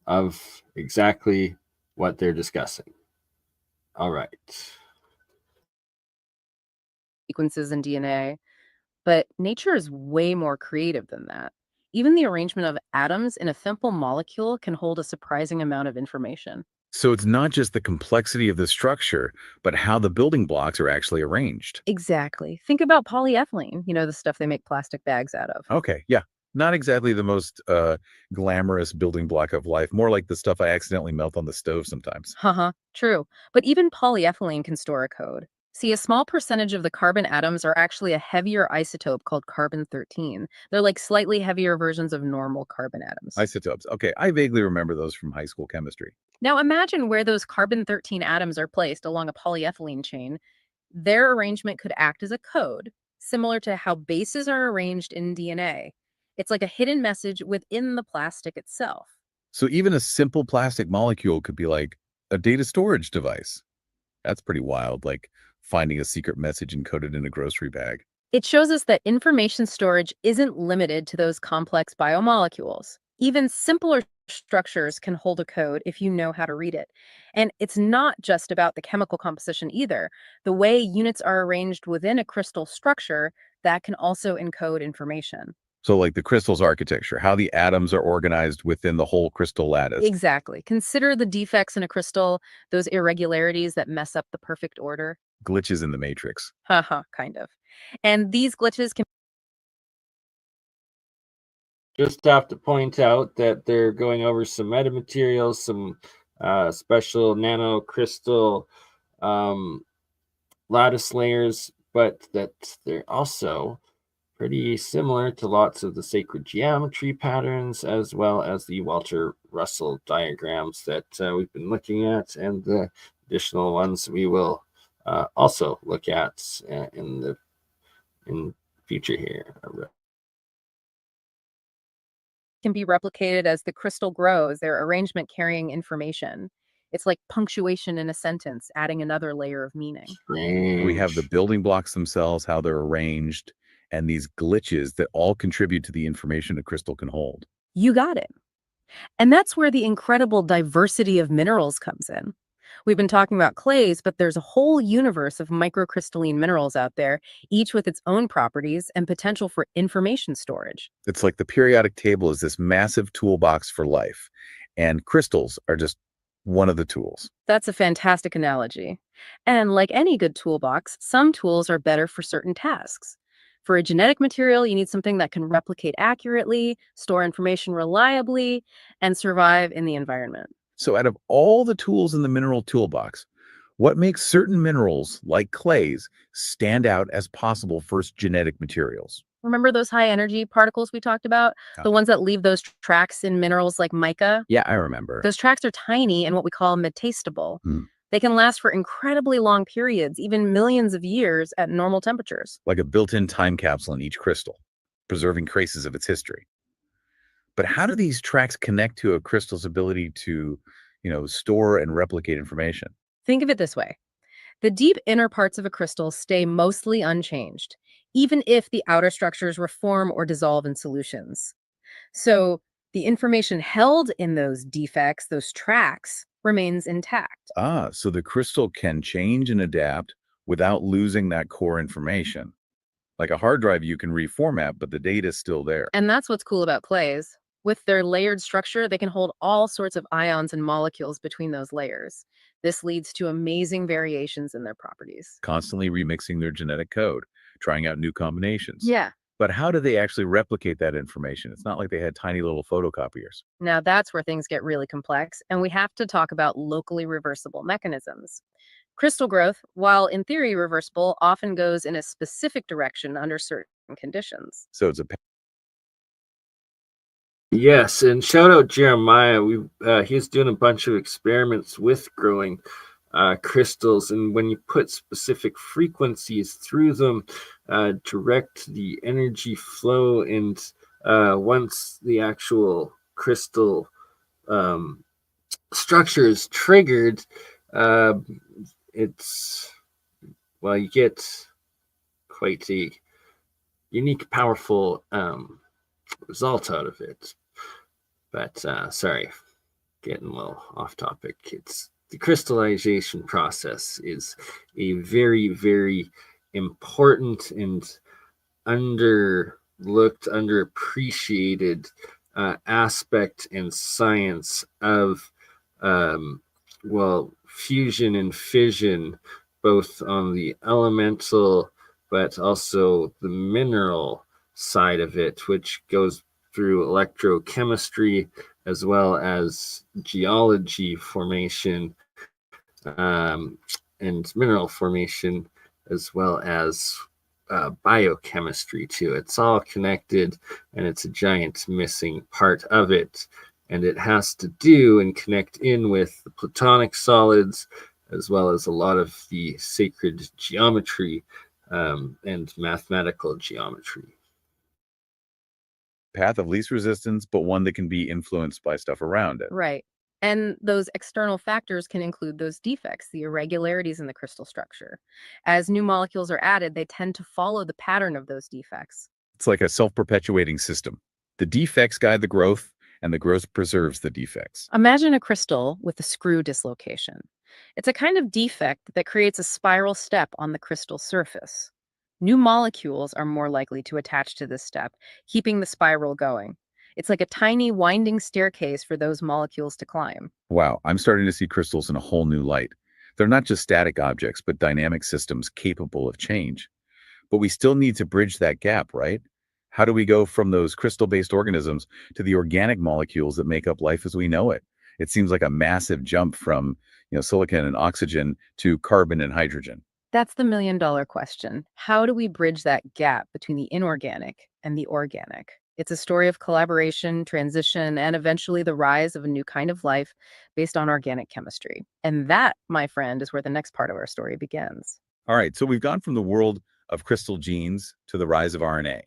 of exactly what they're discussing. All right. sequences in DNA, but nature is way more creative than that. Even the arrangement of atoms in a simple molecule can hold a surprising amount of information. So it's not just the complexity of the structure, but how the building blocks are actually arranged. Exactly. Think about polyethylene, the stuff they make plastic bags out of. Okay, yeah. Not exactly the most glamorous building block of life, more like the stuff I accidentally melt on the stove sometimes. Haha, true. But even polyethylene can store a code. See, a small percentage of the carbon atoms are actually a heavier isotope called carbon-13. They're like slightly heavier versions of normal carbon atoms. Isotopes. Okay, I vaguely remember those from high school chemistry. Now imagine where those carbon-13 atoms are placed along a polyethylene chain. Their arrangement could act as a code, similar to how bases are arranged in DNA. It's like a hidden message within the plastic itself. So even a simple plastic molecule could be like a data storage device. That's pretty wild, like finding a secret message encoded in a grocery bag. It shows us that information storage isn't limited to those complex biomolecules. Even simpler structures can hold a code if you know how to read it. And it's not just about the chemical composition either. The way units are arranged within a crystal structure, that can also encode information. So like the crystal's architecture, how the atoms are organized within the whole crystal lattice. Exactly. Consider the defects in a crystal, those irregularities that mess up the perfect order. Glitches in the matrix. Haha, kind of. And these glitches can Just have to point out that they're going over some metamaterials, some special nanocrystal lattice layers, but that they're also pretty similar to lots of the sacred geometry patterns, as well as the Walter Russell diagrams that we've been looking at, and the additional ones we will also look at in future here. can be replicated as the crystal grows, their arrangement carrying information. It's like punctuation in a sentence, adding another layer of meaning. We have the building blocks themselves, how they're arranged, and these glitches that all contribute to the information a crystal can hold. You got it. And that's where the incredible diversity of minerals comes in. We've been talking about clays, but there's a whole universe of microcrystalline minerals out there, each with its own properties and potential for information storage. It's like the periodic table is this massive toolbox for life, and crystals are just one of the tools. That's a fantastic analogy. And like any good toolbox, some tools are better for certain tasks. For a genetic material, you need something that can replicate accurately, store information reliably, and survive in the environment. So out of all the tools in the mineral toolbox, what makes certain minerals, like clays, stand out as possible first genetic materials? Remember those high energy particles we talked about? Yeah. The ones that leave those tracks in minerals like mica? Yeah, I remember. Those tracks are tiny and what we call metastable. Hmm. They can last for incredibly long periods, even millions of years at normal temperatures. Like a built-in time capsule in each crystal, preserving traces of its history. But how do these tracks connect to a crystal's ability to, store and replicate information? Think of it this way. The deep inner parts of a crystal stay mostly unchanged, even if the outer structures reform or dissolve in solutions. So the information held in those defects, those tracks, remains intact. So the crystal can change and adapt without losing that core information. Like a hard drive, you can reformat, but the data is still there. And that's what's cool about clays. With their layered structure, they can hold all sorts of ions and molecules between those layers. This leads to amazing variations in their properties. Constantly remixing their genetic code, trying out new combinations. Yeah. But how do they actually replicate that information? It's not like they had tiny little photocopiers. Now that's where things get really complex, and we have to talk about locally reversible mechanisms. Crystal growth, while in theory reversible, often goes in a specific direction under certain conditions. So it's Yes, and shout out Jeremiah. He's doing a bunch of experiments with growing crystals, and when you put specific frequencies through them, direct the energy flow, and once the actual crystal structure is triggered, you get quite a unique, powerful result out of it. But sorry, getting a little off topic. It's the crystallization process is a very, very important and underlooked, underappreciated aspect in science of fusion and fission, both on the elemental but also the mineral side of it, which goes through electrochemistry as well as geology formation and mineral formation, as well as biochemistry too. It's all connected, and it's a giant missing part of it. And it has to do and connect in with the platonic solids, as well as a lot of the sacred geometry and mathematical geometry. path of least resistance, but one that can be influenced by stuff around it. Right. And those external factors can include those defects, the irregularities in the crystal structure. As new molecules are added, they tend to follow the pattern of those defects. It's like a self-perpetuating system. The defects guide the growth, and the growth preserves the defects. Imagine a crystal with a screw dislocation. It's a kind of defect that creates a spiral step on the crystal surface. New molecules are more likely to attach to this step, keeping the spiral going. It's like a tiny winding staircase for those molecules to climb. Wow, I'm starting to see crystals in a whole new light. They're not just static objects, but dynamic systems capable of change. But we still need to bridge that gap, right? How do we go from those crystal-based organisms to the organic molecules that make up life as we know it? It seems like a massive jump from, silicon and oxygen to carbon and hydrogen. That's the million-dollar question. How do we bridge that gap between the inorganic and the organic? It's a story of collaboration, transition, and eventually the rise of a new kind of life based on organic chemistry. And that, my friend, is where the next part of our story begins. All right, so we've gone from the world of crystal genes to the rise of RNA.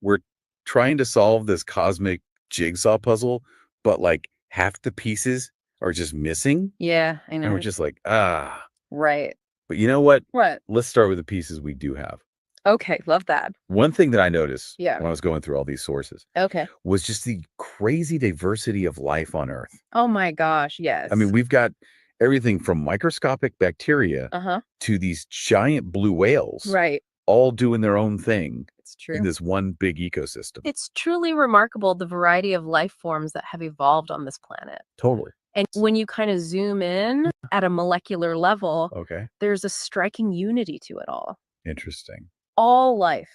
We're trying to solve this cosmic jigsaw puzzle, but like half the pieces are just missing. Yeah, I And know. we're just like, Right. But you know what? What? Let's start with the pieces we do have. Okay, love that. One thing that I noticed Yeah. when I was going through all these sources Okay. was just the crazy diversity of life on Earth. Oh my gosh, yes. I mean, we've got everything from microscopic bacteria uh-huh. to these giant blue whales, Right. all doing their own thing It's true. in this one big ecosystem. It's truly remarkable the variety of life forms that have evolved on this planet. Totally. And when you kind of zoom in at a molecular level, Okay. there's a striking unity to it all. Interesting. All life,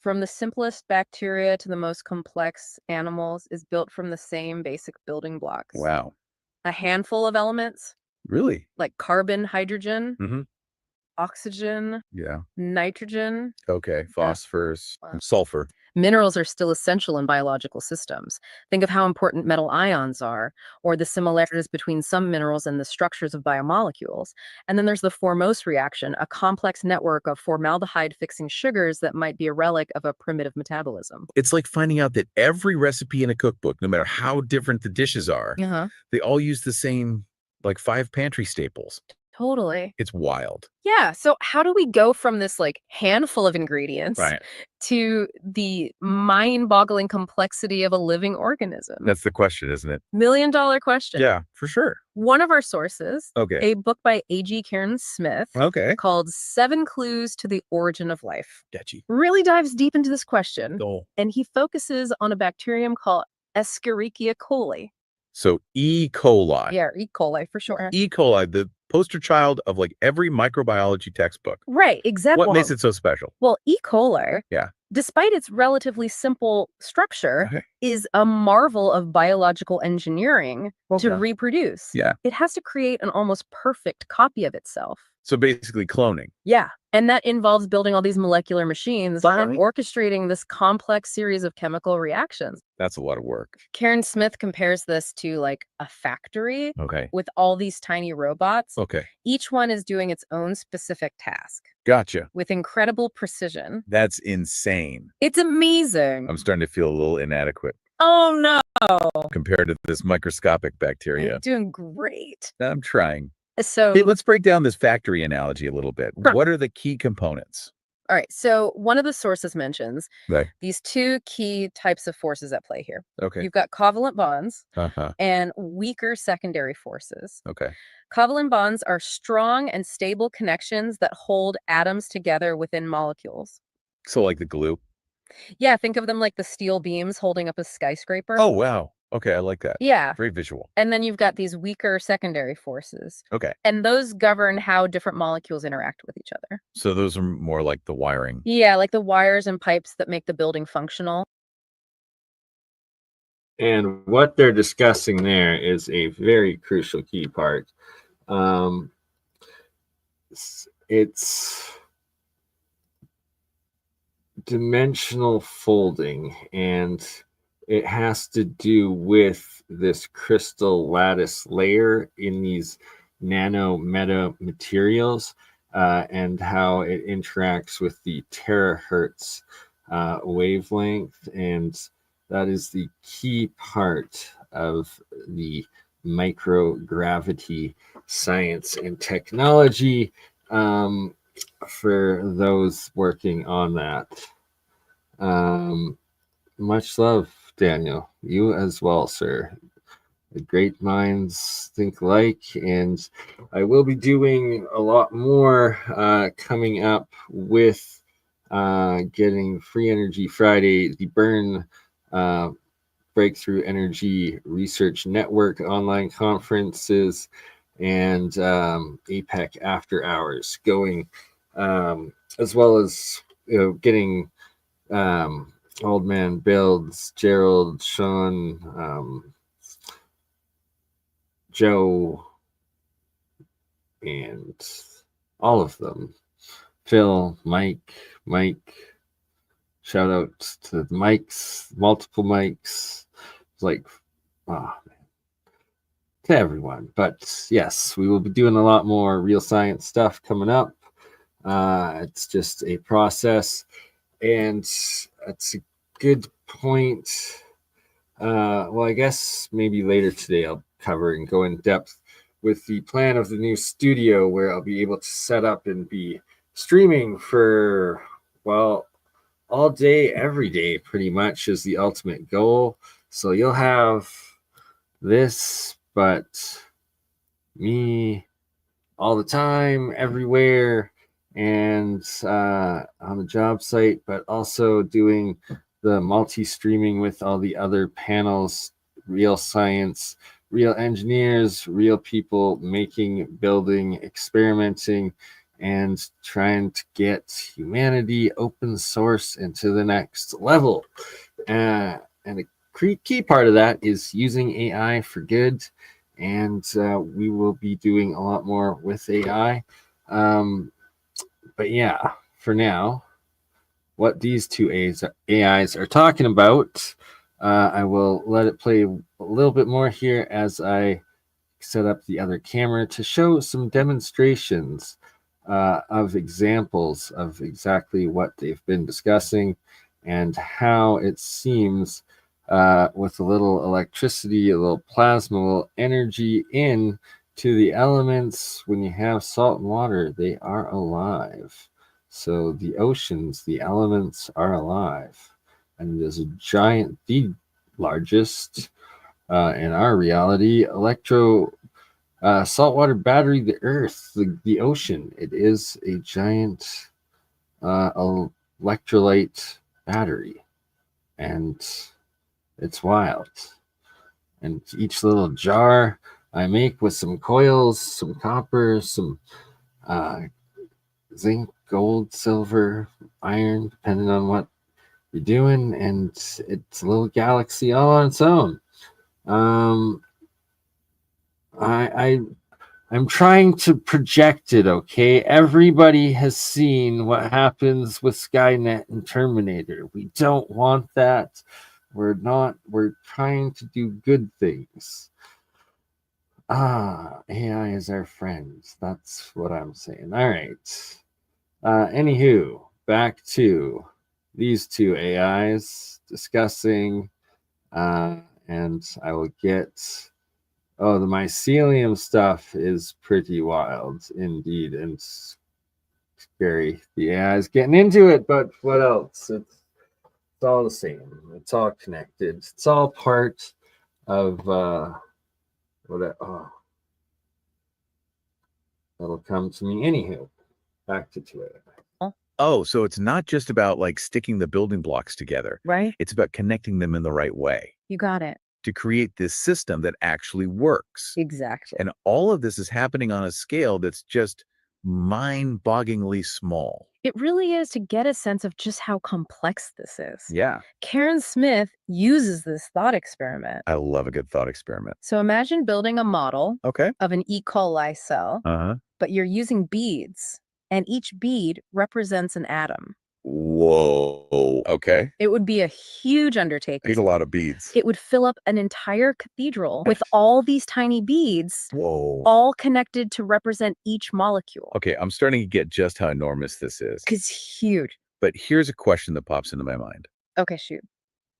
from the simplest bacteria to the most complex animals, is built from the same basic building blocks. Wow. A handful of elements, Really? like carbon, hydrogen, Mm-hmm. oxygen, Yeah. nitrogen. Okay. Phosphorus, Wow. and sulfur. Minerals are still essential in biological systems. Think of how important metal ions are, or the similarities between some minerals and the structures of biomolecules. And then there's the Formose reaction, a complex network of formaldehyde-fixing sugars that might be a relic of a primitive metabolism. It's like finding out that every recipe in a cookbook, no matter how different the dishes are, Uh-huh. they all use the same, like 5 pantry staples. Totally. It's wild. Yeah. So how do we go from this like handful of ingredients to the mind-boggling complexity of a living organism? That's the question, isn't it? Million-dollar question. Yeah, for sure. One of our sources, Okay. a book by A.G. Karen Smith Okay. called 7 Clues to the Origin of Life, Sketchy. really dives deep into this question. Oh. And he focuses on a bacterium called Escherichia coli. So E. coli. Yeah, E. coli for sure. E. coli, the poster child of like every microbiology textbook. Right, exactly. What makes it so special? Well, E. coli, Yeah. despite its relatively simple structure, Okay. is a marvel of biological engineering to Okay. reproduce. Yeah. It has to create an almost perfect copy of itself. So basically cloning. Yeah. And that involves building all these molecular machines and Right. orchestrating this complex series of chemical reactions. That's a lot of work. Karen Smith compares this to like a factory Okay. with all these tiny robots. Okay. Each one is doing its own specific task Gotcha. with incredible precision. That's insane. It's amazing. I'm starting to feel a little inadequate Oh no. compared to this microscopic bacteria. You're doing great. I'm trying. So, Hey, let's break down this factory analogy a little bit. Sure. What are the key components? all right. So, one of the sources mentions Right. these 2 key types of forces at play here. Okay. You've got covalent bonds Uh-huh. and weaker secondary forces. Okay. Covalent bonds are strong and stable connections that hold atoms together within molecules. So like the glue. Yeah, think of them like the steel beams holding up a skyscraper. Oh, wow. Okay, I like that. Yeah. Very visual. And then you've got these weaker secondary forces. Okay. And those govern how different molecules interact with each other. So those are more like the wiring. Yeah, like the wires and pipes that make the building functional. And what they're discussing there is a very crucial key part. It's dimensional folding, and it has to do with this crystal lattice layer in these nano meta materials and how it interacts with the terahertz wavelength. And that is the key part of the microgravity science and technology for those working on that. Much love, Daniel. You as well, sir. Great minds think alike, and I will be doing a lot more coming up with getting Free Energy Friday, the Burn Breakthrough Energy Research Network online conferences, and APEC After Hours going, as well as getting Old Man Builds, Gerald, Sean, Joe, and all of them. Phil, Mike, shout out to the mics, multiple mics. It's like, oh man, to everyone. But yes, we will be doing a lot more real science stuff coming up. It's just a process, and that's a good point. Well, I guess maybe later today I'll cover and go in depth with the plan of the new studio, where I'll be able to set up and be streaming for, well, all day, every day, pretty much is the ultimate goal. So you'll have this, but me all the time, everywhere, and on the job site, but also doing the multi-streaming with all the other panels, real science, real engineers, real people making, building, experimenting, and trying to get humanity open source into the next level. And a key part of that is using AI for good. And we will be doing a lot more with AI. But yeah, for now, what these two AIs are talking about, I will let it play a little bit more here as I set up the other camera to show some demonstrations of examples of exactly what they've been discussing and how it seems with a little electricity, a little plasma, a little energy in to the elements. When you have salt and water, they are alive. So the oceans, the elements are alive. And there's a giant, the largest in our reality, saltwater battery, the Earth, the ocean. It is a giant electrolyte battery. And it's wild. And each little jar I make with some coils, some copper, some zinc, gold, silver, iron, depending on what you're doing, and it's a little galaxy all on its own. I'm trying to project it, okay? Everybody has seen what happens with Skynet and Terminator. We don't want that. We're trying to do good things. AI is our friend. That's what I'm saying. All right. Anywho, back to these two AIs discussing, and I will get. Oh, the mycelium stuff is pretty wild indeed, and scary. The AI is getting into it, but what else? It's all the same. It's all connected. It's all part of that'll come to me. Anywho, back to it. Oh, so it's not just about like sticking the building blocks together. Right? It's about connecting them in the right way You got it. to create this system that actually works. Exactly. And all of this is happening on a scale that's just mind-bogglingly small. It really is, to get a sense of just how complex this is. Yeah. Karen Smith uses this thought experiment. I love a good thought experiment. So imagine building a model Okay. of an E. coli cell, Uh-huh. but you're using beads, and each bead represents an atom. Whoa. Okay. It would be a huge I undertaking. need a lot of beads. It would fill up an entire cathedral with all these tiny beads, Whoa. all connected to represent each molecule. Okay, I'm starting to get just how enormous this is. It's huge. But here's a question that pops into my mind. Okay, shoot.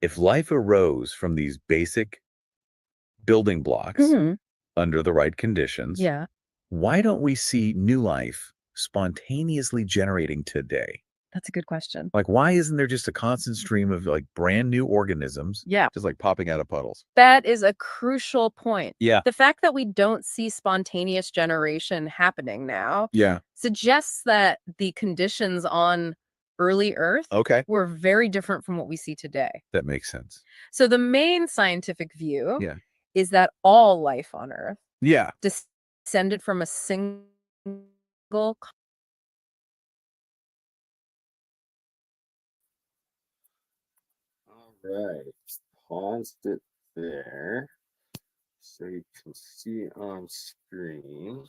If life arose from these basic building blocks under the right conditions, Yeah. why don't we see new life spontaneously generating today? That's a good question. Like, why isn't there just a constant stream of like brand new organisms Yeah. just like popping out of puddles? That is a crucial point. Yeah. The fact that we don't see spontaneous generation happening now Yeah. suggests that the conditions on early Earth Okay. were very different from what we see today. That makes sense. So the main scientific view Yeah. is that all life on Earth Yeah. descended from a single All right. Paused it there so you can see on screen.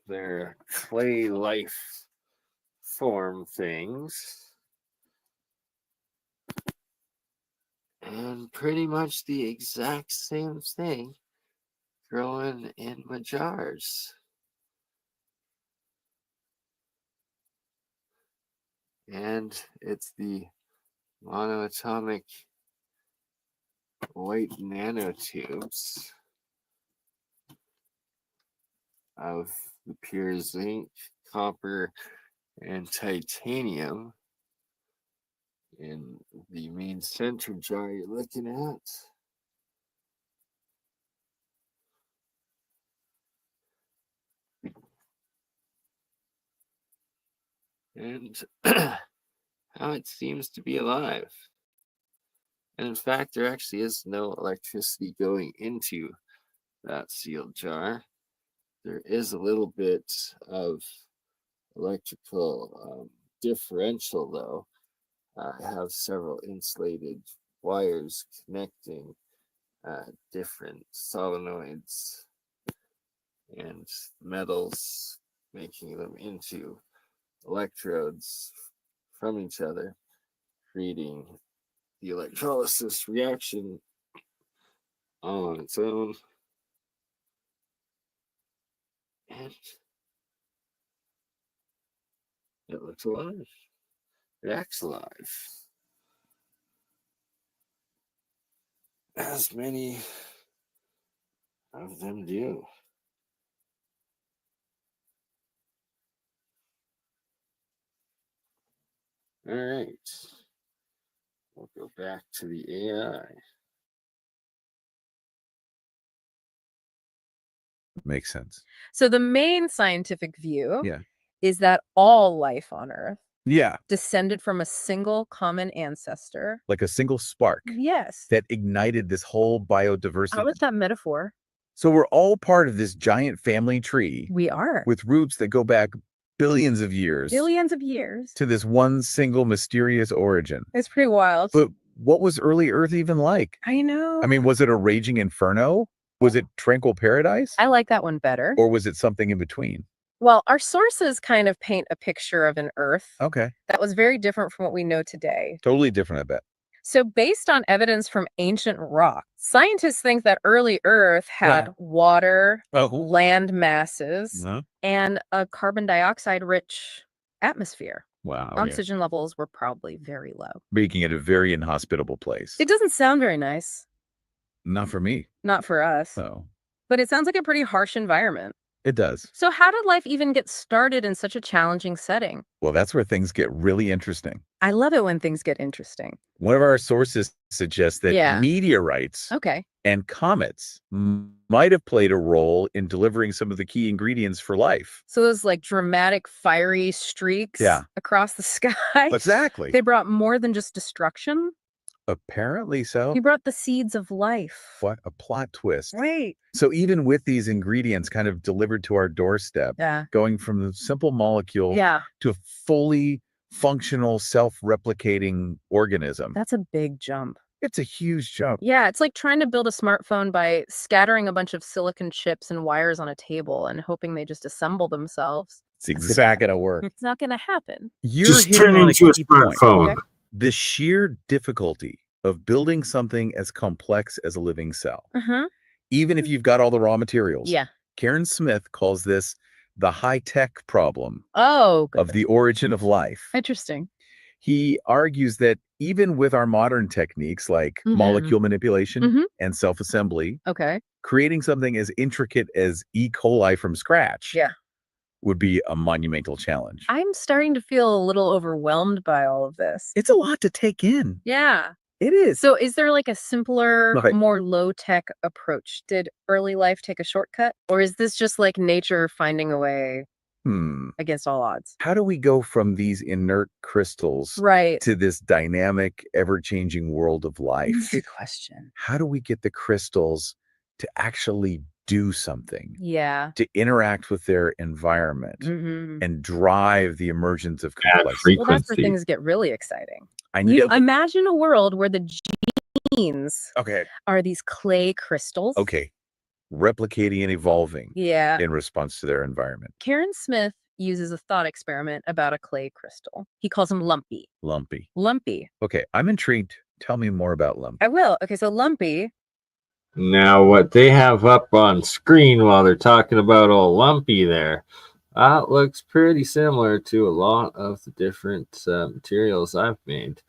Their clay life form things. And pretty much the exact same thing growing in my jars. And it's the monoatomic white nanotubes of the pure zinc, copper, and titanium in the main center jar you're looking at. And how it seems to be alive. And in fact, there actually is no electricity going into that sealed jar. There is a little bit of electrical differential, though. I have several insulated wires connecting different solenoids and metals, making them into electrodes from each other, creating the electrolysis reaction all on its own. And it looks alive. It acts alive. As many of them do. All right. We'll go back to the AI. Makes sense. So the main scientific view Yeah. is that all life on Earth Yeah. descended from a single common ancestor. Like a single spark Yes. that ignited this whole biodiversity. How is that metaphor? So we're all part of this giant family tree We are. with roots that go back billions of years Billions of years. to this one single mysterious origin. It's pretty wild. But what was early Earth even like? I know. I mean, was it a raging inferno? Was it tranquil paradise? I like that one better. Or was it something in between? Well, our sources kind of paint a picture of an Earth Okay. that was very different from what we know today. Totally different, I bet. So based on evidence from ancient rock, scientists think that early Earth had water, land masses, and a carbon dioxide-rich atmosphere. Wow. Oxygen levels were probably very low. Making it a very inhospitable place. It doesn't sound very nice. Not for me. Not for us. Oh, But it sounds like a pretty harsh environment. it does. So how did life even get started in such a challenging setting? Well, that's where things get really interesting. I love it when things get interesting. One of our sources suggests that meteorites Okay. and comets might have played a role in delivering some of the key ingredients for life. So those like dramatic fiery streaks across the sky. Exactly. They brought more than just destruction. Apparently so. He brought the seeds of life. What a plot twist. Right. So even with these ingredients kind of delivered to our doorstep, going from the simple molecule to a fully functional, self-replicating organism. That's a big jump. It's a huge jump. Yeah, it's like trying to build a smartphone by scattering a bunch of silicon chips and wires on a table and hoping they just assemble themselves. It's not going to work. It's not going to happen. You're just hitting turn on into a key smartphone. point. Okay. The sheer difficulty of building something as complex as a living cell, even if you've got all the raw materials. Yeah. Karen Smith calls this the high-tech problem of the origin of life. Interesting. He argues that even with our modern techniques like molecule manipulation and self-assembly, creating something as intricate as E. coli from scratch would be a monumental challenge. I'm starting to feel a little overwhelmed by all of this. It's a lot to take in. Yeah. It is. So is there like a simpler, Right. more low-tech approach? Did early life take a shortcut? Or is this just like nature finding a way against all odds? How do we go from these inert crystals Right. to this dynamic, ever-changing world of life? Good question. How do we get the crystals to actually do something, Yeah. to interact with their environment Mhm. and drive the emergence of Add complexity? Well, that's where frequency. things get really exciting. I You know. imagine a world where the genes Okay. are these clay crystals. Okay. Replicating and evolving Yeah. in response to their environment. Karen Smith uses a thought experiment about a clay crystal. He calls them lumpy. Lumpy. Lumpy. Okay. I'm intrigued. Tell me more about lumpy. I will. Okay, so lumpy. Now, what they have up on screen while they're talking about old Lumpy there, that looks pretty similar to a lot of the different materials I've made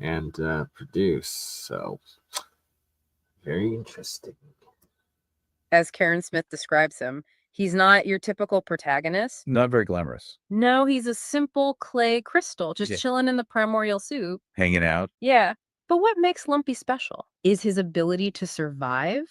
and produced. So, very interesting. As Karen Smith describes him, he's not your typical protagonist. Not very glamorous. No, he's a simple clay crystal just Yeah. chilling in the primordial soup. Hanging out. Yeah. But what makes Lumpy special is his ability to survive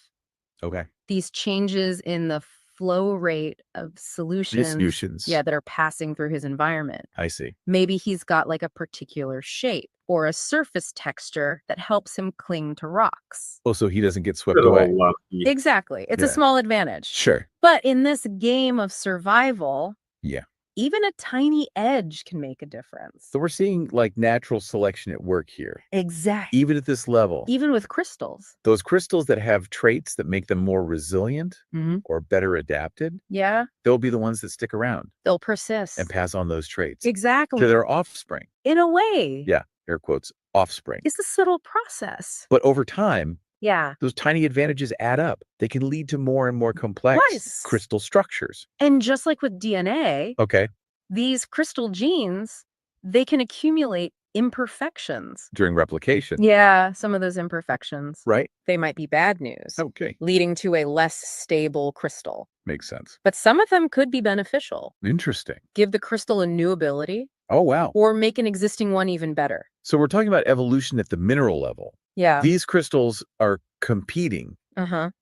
Okay. these changes in the flow rate of solutions. Yeah, that are passing through his environment. I see. Maybe he's got like a particular shape or a surface texture that helps him cling to rocks. Oh, so he doesn't get swept Good old away. Lumpy. Exactly. It's a Yeah. small advantage. Sure. But in this game of survival, Yeah. even a tiny edge can make a difference. So we're seeing like natural selection at work here. Exactly. Even at this level, Even with crystals. those crystals that have traits that make them more resilient or better adapted, Yeah, they'll be the ones that stick around they'll persist. and pass on those traits Exactly. to their offspring. In a way. Yeah, air quotes, offspring. It's a subtle process. But over time, Yeah. those tiny advantages add up. They can lead to more and more complex Yes. crystal structures. And just like with DNA, Okay, these crystal genes, they can accumulate imperfections. during replication, Yeah, some of those imperfections, right? they might be bad news, Okay, leading to a less stable crystal. makes sense. But some of them could be beneficial, Interesting. give the crystal a new ability, Oh, wow. or make an existing one even better. So we're talking about evolution at the mineral level. Yeah. These crystals are competing,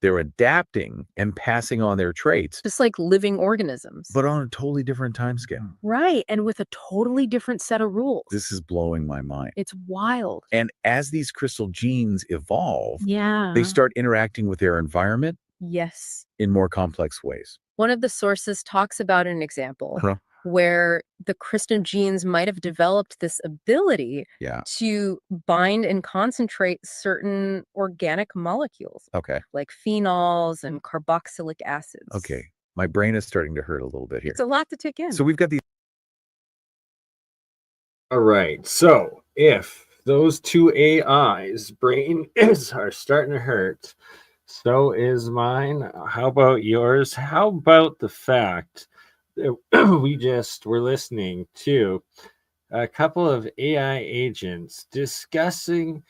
they're adapting and passing on their traits, Just like living organisms. but on a totally different timescale. Right. And with a totally different set of rules. This is blowing my mind. It's wild. And as these crystal genes evolve, Yeah. they start interacting with their environment Yes. in more complex ways. One of the sources talks about an example Huh. where the crystal genes might have developed this ability Yeah. to bind and concentrate certain organic molecules Okay. like phenols and carboxylic acids. Okay. My brain is starting to hurt a little bit here. It's a lot to take in. So we've got these. All right. So if those two AIs' brain are starting to hurt, so is mine. How about yours? How about the fact that we just were listening to a couple of AI agents discussing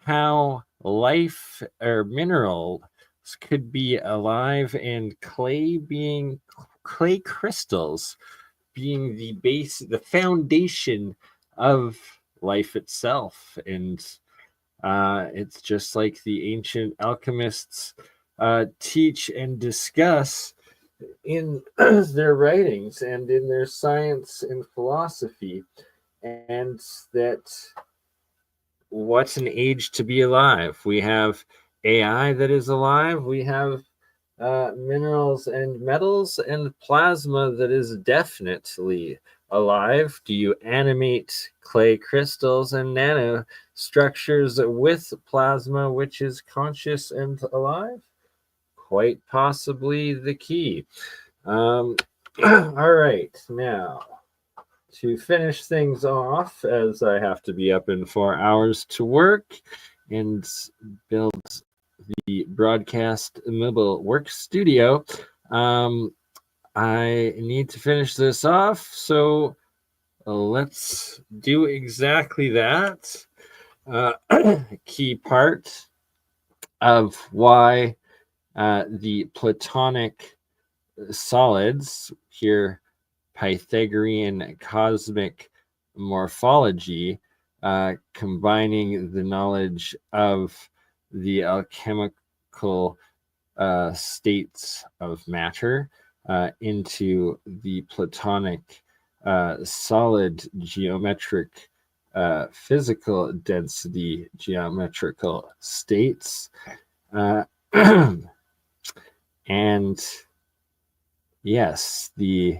how life or minerals could be alive and clay crystals being the base, the foundation of life itself. And it's just like the ancient alchemists teach and discuss in their writings and in their science and philosophy, and that what's an age to be alive? We have AI that is alive. We have minerals and metals and plasma that is definitely alive. Do you animate clay crystals and nanostructures with plasma, which is conscious and alive? Quite possibly the key. All right, now to finish things off, as I have to be up in 4 hours to work and build the broadcast mobile work studio, I need to finish this off. So let's do exactly that. Key part of why the Platonic solids here, Pythagorean cosmic morphology, combining the knowledge of the alchemical states of matter into the Platonic solid geometric physical density geometrical states. And yes, the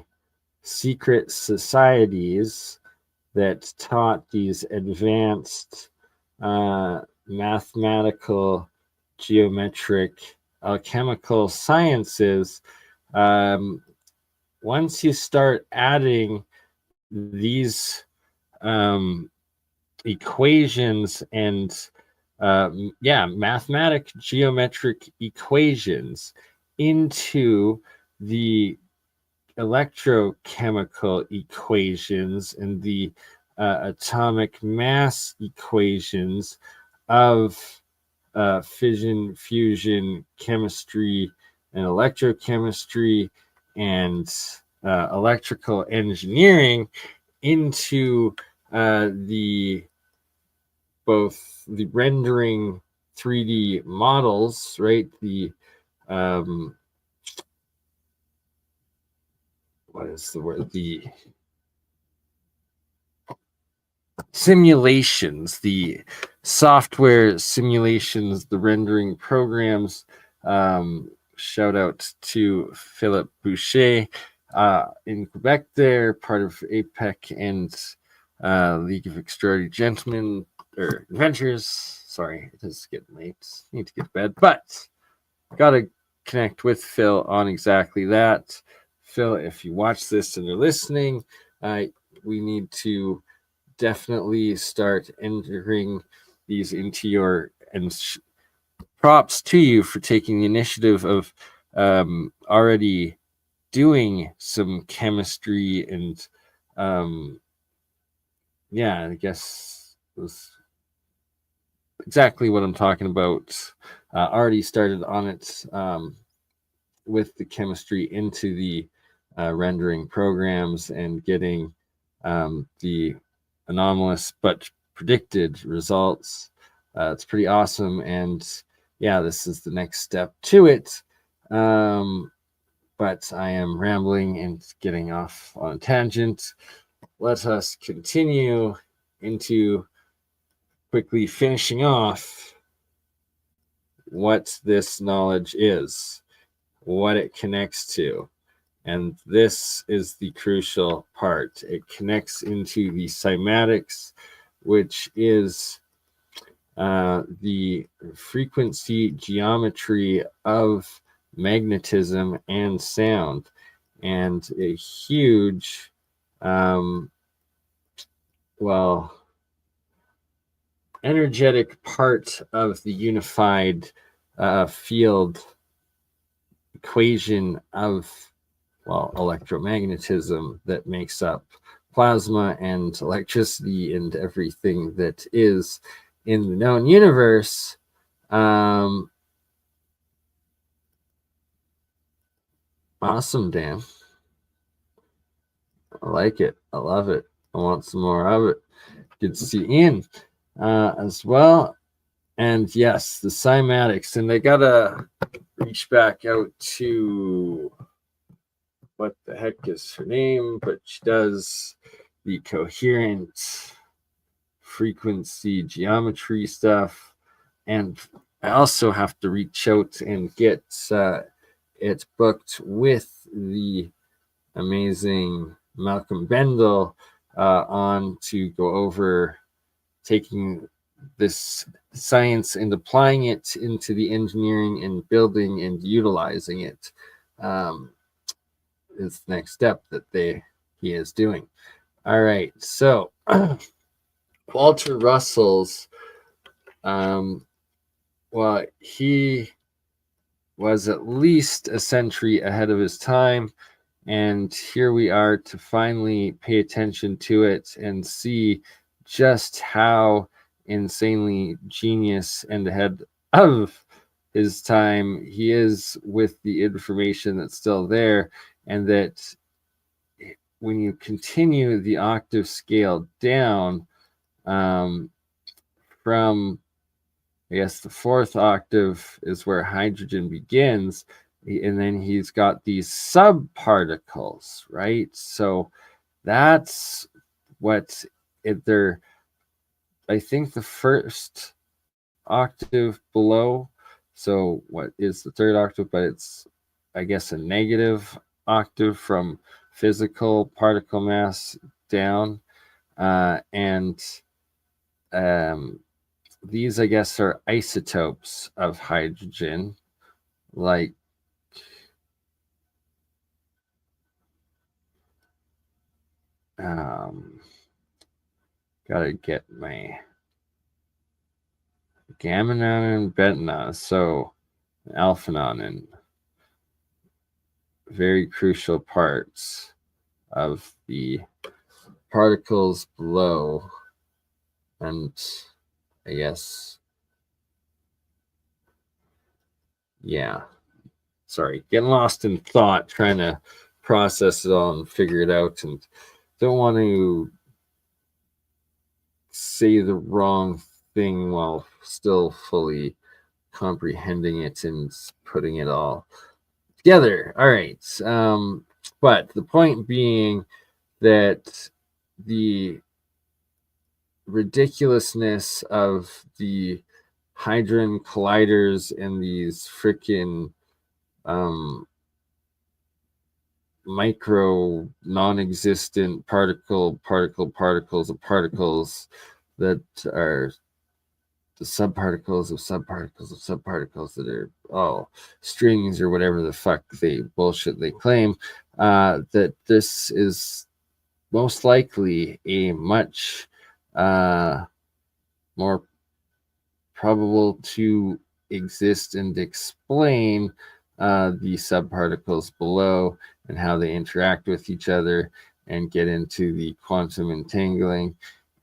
secret societies that taught these advanced mathematical, geometric, alchemical sciences, once you start adding these equations and mathematic geometric equations into the electrochemical equations and the atomic mass equations of fission, fusion, chemistry, and electrochemistry, and electrical engineering into the both the rendering 3D models, right? The what is the word? The simulations, the software simulations, the rendering programs. Shout out to Philip Boucher in Quebec there, part of APEC and League of Extraordinary Gentlemen or Adventures. Sorry, it is getting late. Need to get to bed, but gotta connect with Phil on exactly that. Phil, if you watch this and are listening, we need to definitely start entering these into your props to you for taking the initiative of already doing some chemistry and I guess it was exactly what I'm talking about. Already started on it with the chemistry into the rendering programs and getting the anomalous but predicted results. It's pretty awesome. And this is the next step to it. But I am rambling and getting off on a tangent. Let us continue into quickly finishing off what this knowledge is, what it connects to. And this is the crucial part. It connects into the cymatics, which is the frequency geometry of magnetism and sound. And a huge, energetic part of the unified field equation of electromagnetism that makes up plasma and electricity and everything that is in the known universe. Awesome, Dan. I like it. I love it. I want some more of it. Good to see Ian as well. And yes, the cymatics. And I gotta reach back out to what the heck is her name, but she does the coherent frequency geometry stuff. And I also have to reach out and get it booked with the amazing Malcolm Bendel on to go over taking this science and applying it into the engineering and building and utilizing it. Is the next step that he is doing. All right, so Walter Russell's he was at least a century ahead of his time, and here we are to finally pay attention to it and see just how insanely genius and ahead of his time he is with the information that's still there. And that when you continue the octave scale down, From, I guess, the fourth octave is where hydrogen begins, and then he's got these subparticles, right? So that's what they're, I think, the first octave below. So what is the third octave? But it's, I guess, a negative octave from physical particle mass down. And these, I guess, are isotopes of hydrogen, like gotta get my gammanon and betanon. So alphanon, and very crucial parts of the particles below. And I guess, yeah, sorry, getting lost in thought, trying to process it all and figure it out, and don't want to say the wrong thing while still fully comprehending it and putting it all together. All right. But the point being that the ridiculousness of the hadron colliders and these freaking micro non-existent particles of particles that are the subparticles of subparticles of subparticles that are all strings or whatever the fuck bullshit they claim, that this is most likely a much more probable to exist and explain the subparticles below and how they interact with each other and get into the quantum entangling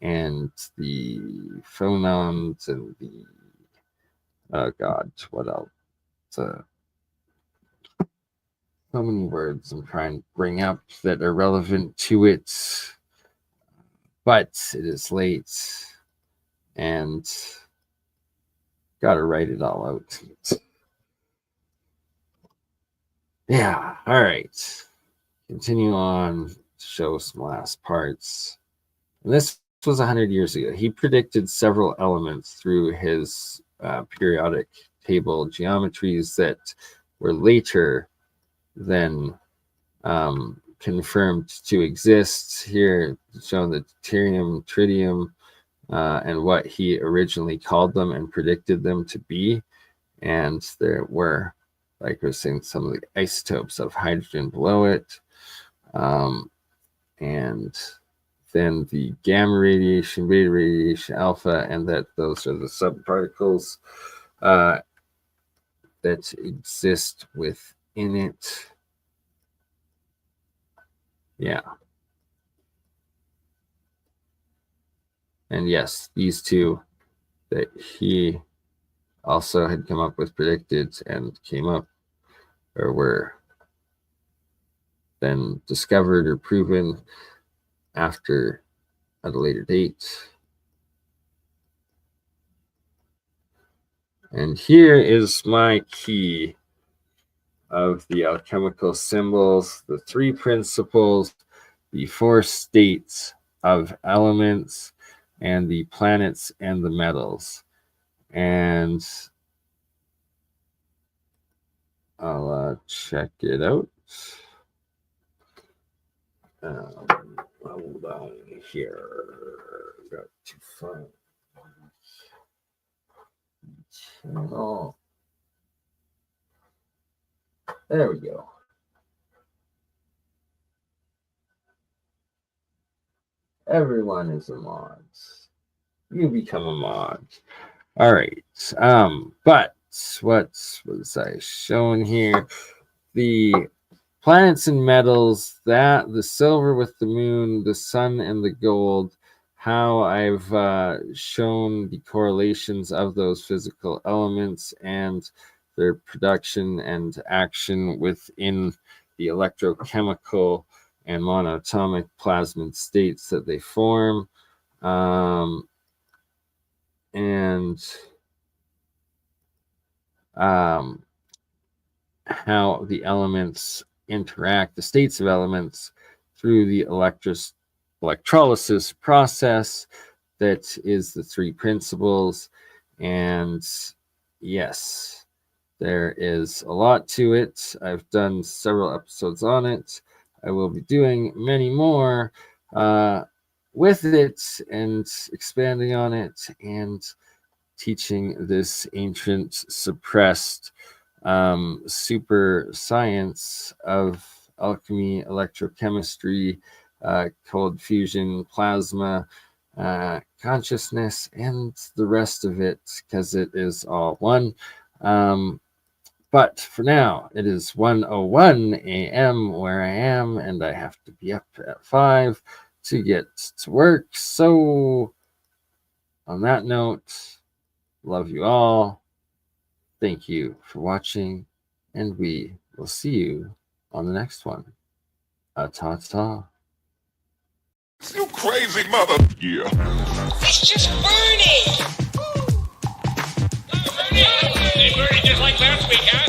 and the phonons and the, oh god, what else? So many words I'm trying to bring up that are relevant to it, but it is late and gotta write it all out. Yeah, all right. Continue on to show some last parts. And this was 100 years ago. He predicted several elements through his periodic table geometries that were later then confirmed to exist. Here shown the deuterium, tritium, and what he originally called them and predicted them to be. And there were, like I was saying, some of the isotopes of hydrogen below it. And then the gamma radiation, beta radiation, alpha, and that those are the subparticles that exist within it. Yeah. And yes, these two that he also had come up with predicted and came up or were then discovered or proven after at a later date. And here is my key of the alchemical symbols, the three principles, the four states of elements, and the planets and the metals. And I'll check it out. Hold on here. Got to find. Oh, there we go. Everyone is a mod. You become a mod. All right. But what was I showing here? The planets and metals, that the silver with the moon, the sun and the gold, how I've shown the correlations of those physical elements and their production and action within the electrochemical and monatomic plasmid states that they form. and how the elements interact, the states of elements, through the electrolysis process that is the three principles. And yes, there is a lot to it. I've done several episodes on it. I will be doing many more with it and expanding on it and teaching this ancient suppressed super science of alchemy, electrochemistry, cold fusion, plasma, consciousness, and the rest of it, because it is all one. But for now, it is 1:01 a.m. where I am, and I have to be up at 5 to get to work. So on that note, love you all. Thank you for watching, and we will see you on the next one. Ta-ta. You crazy mother. Yeah. It's just BurnEye. Hey, Bernie, just like last week, huh?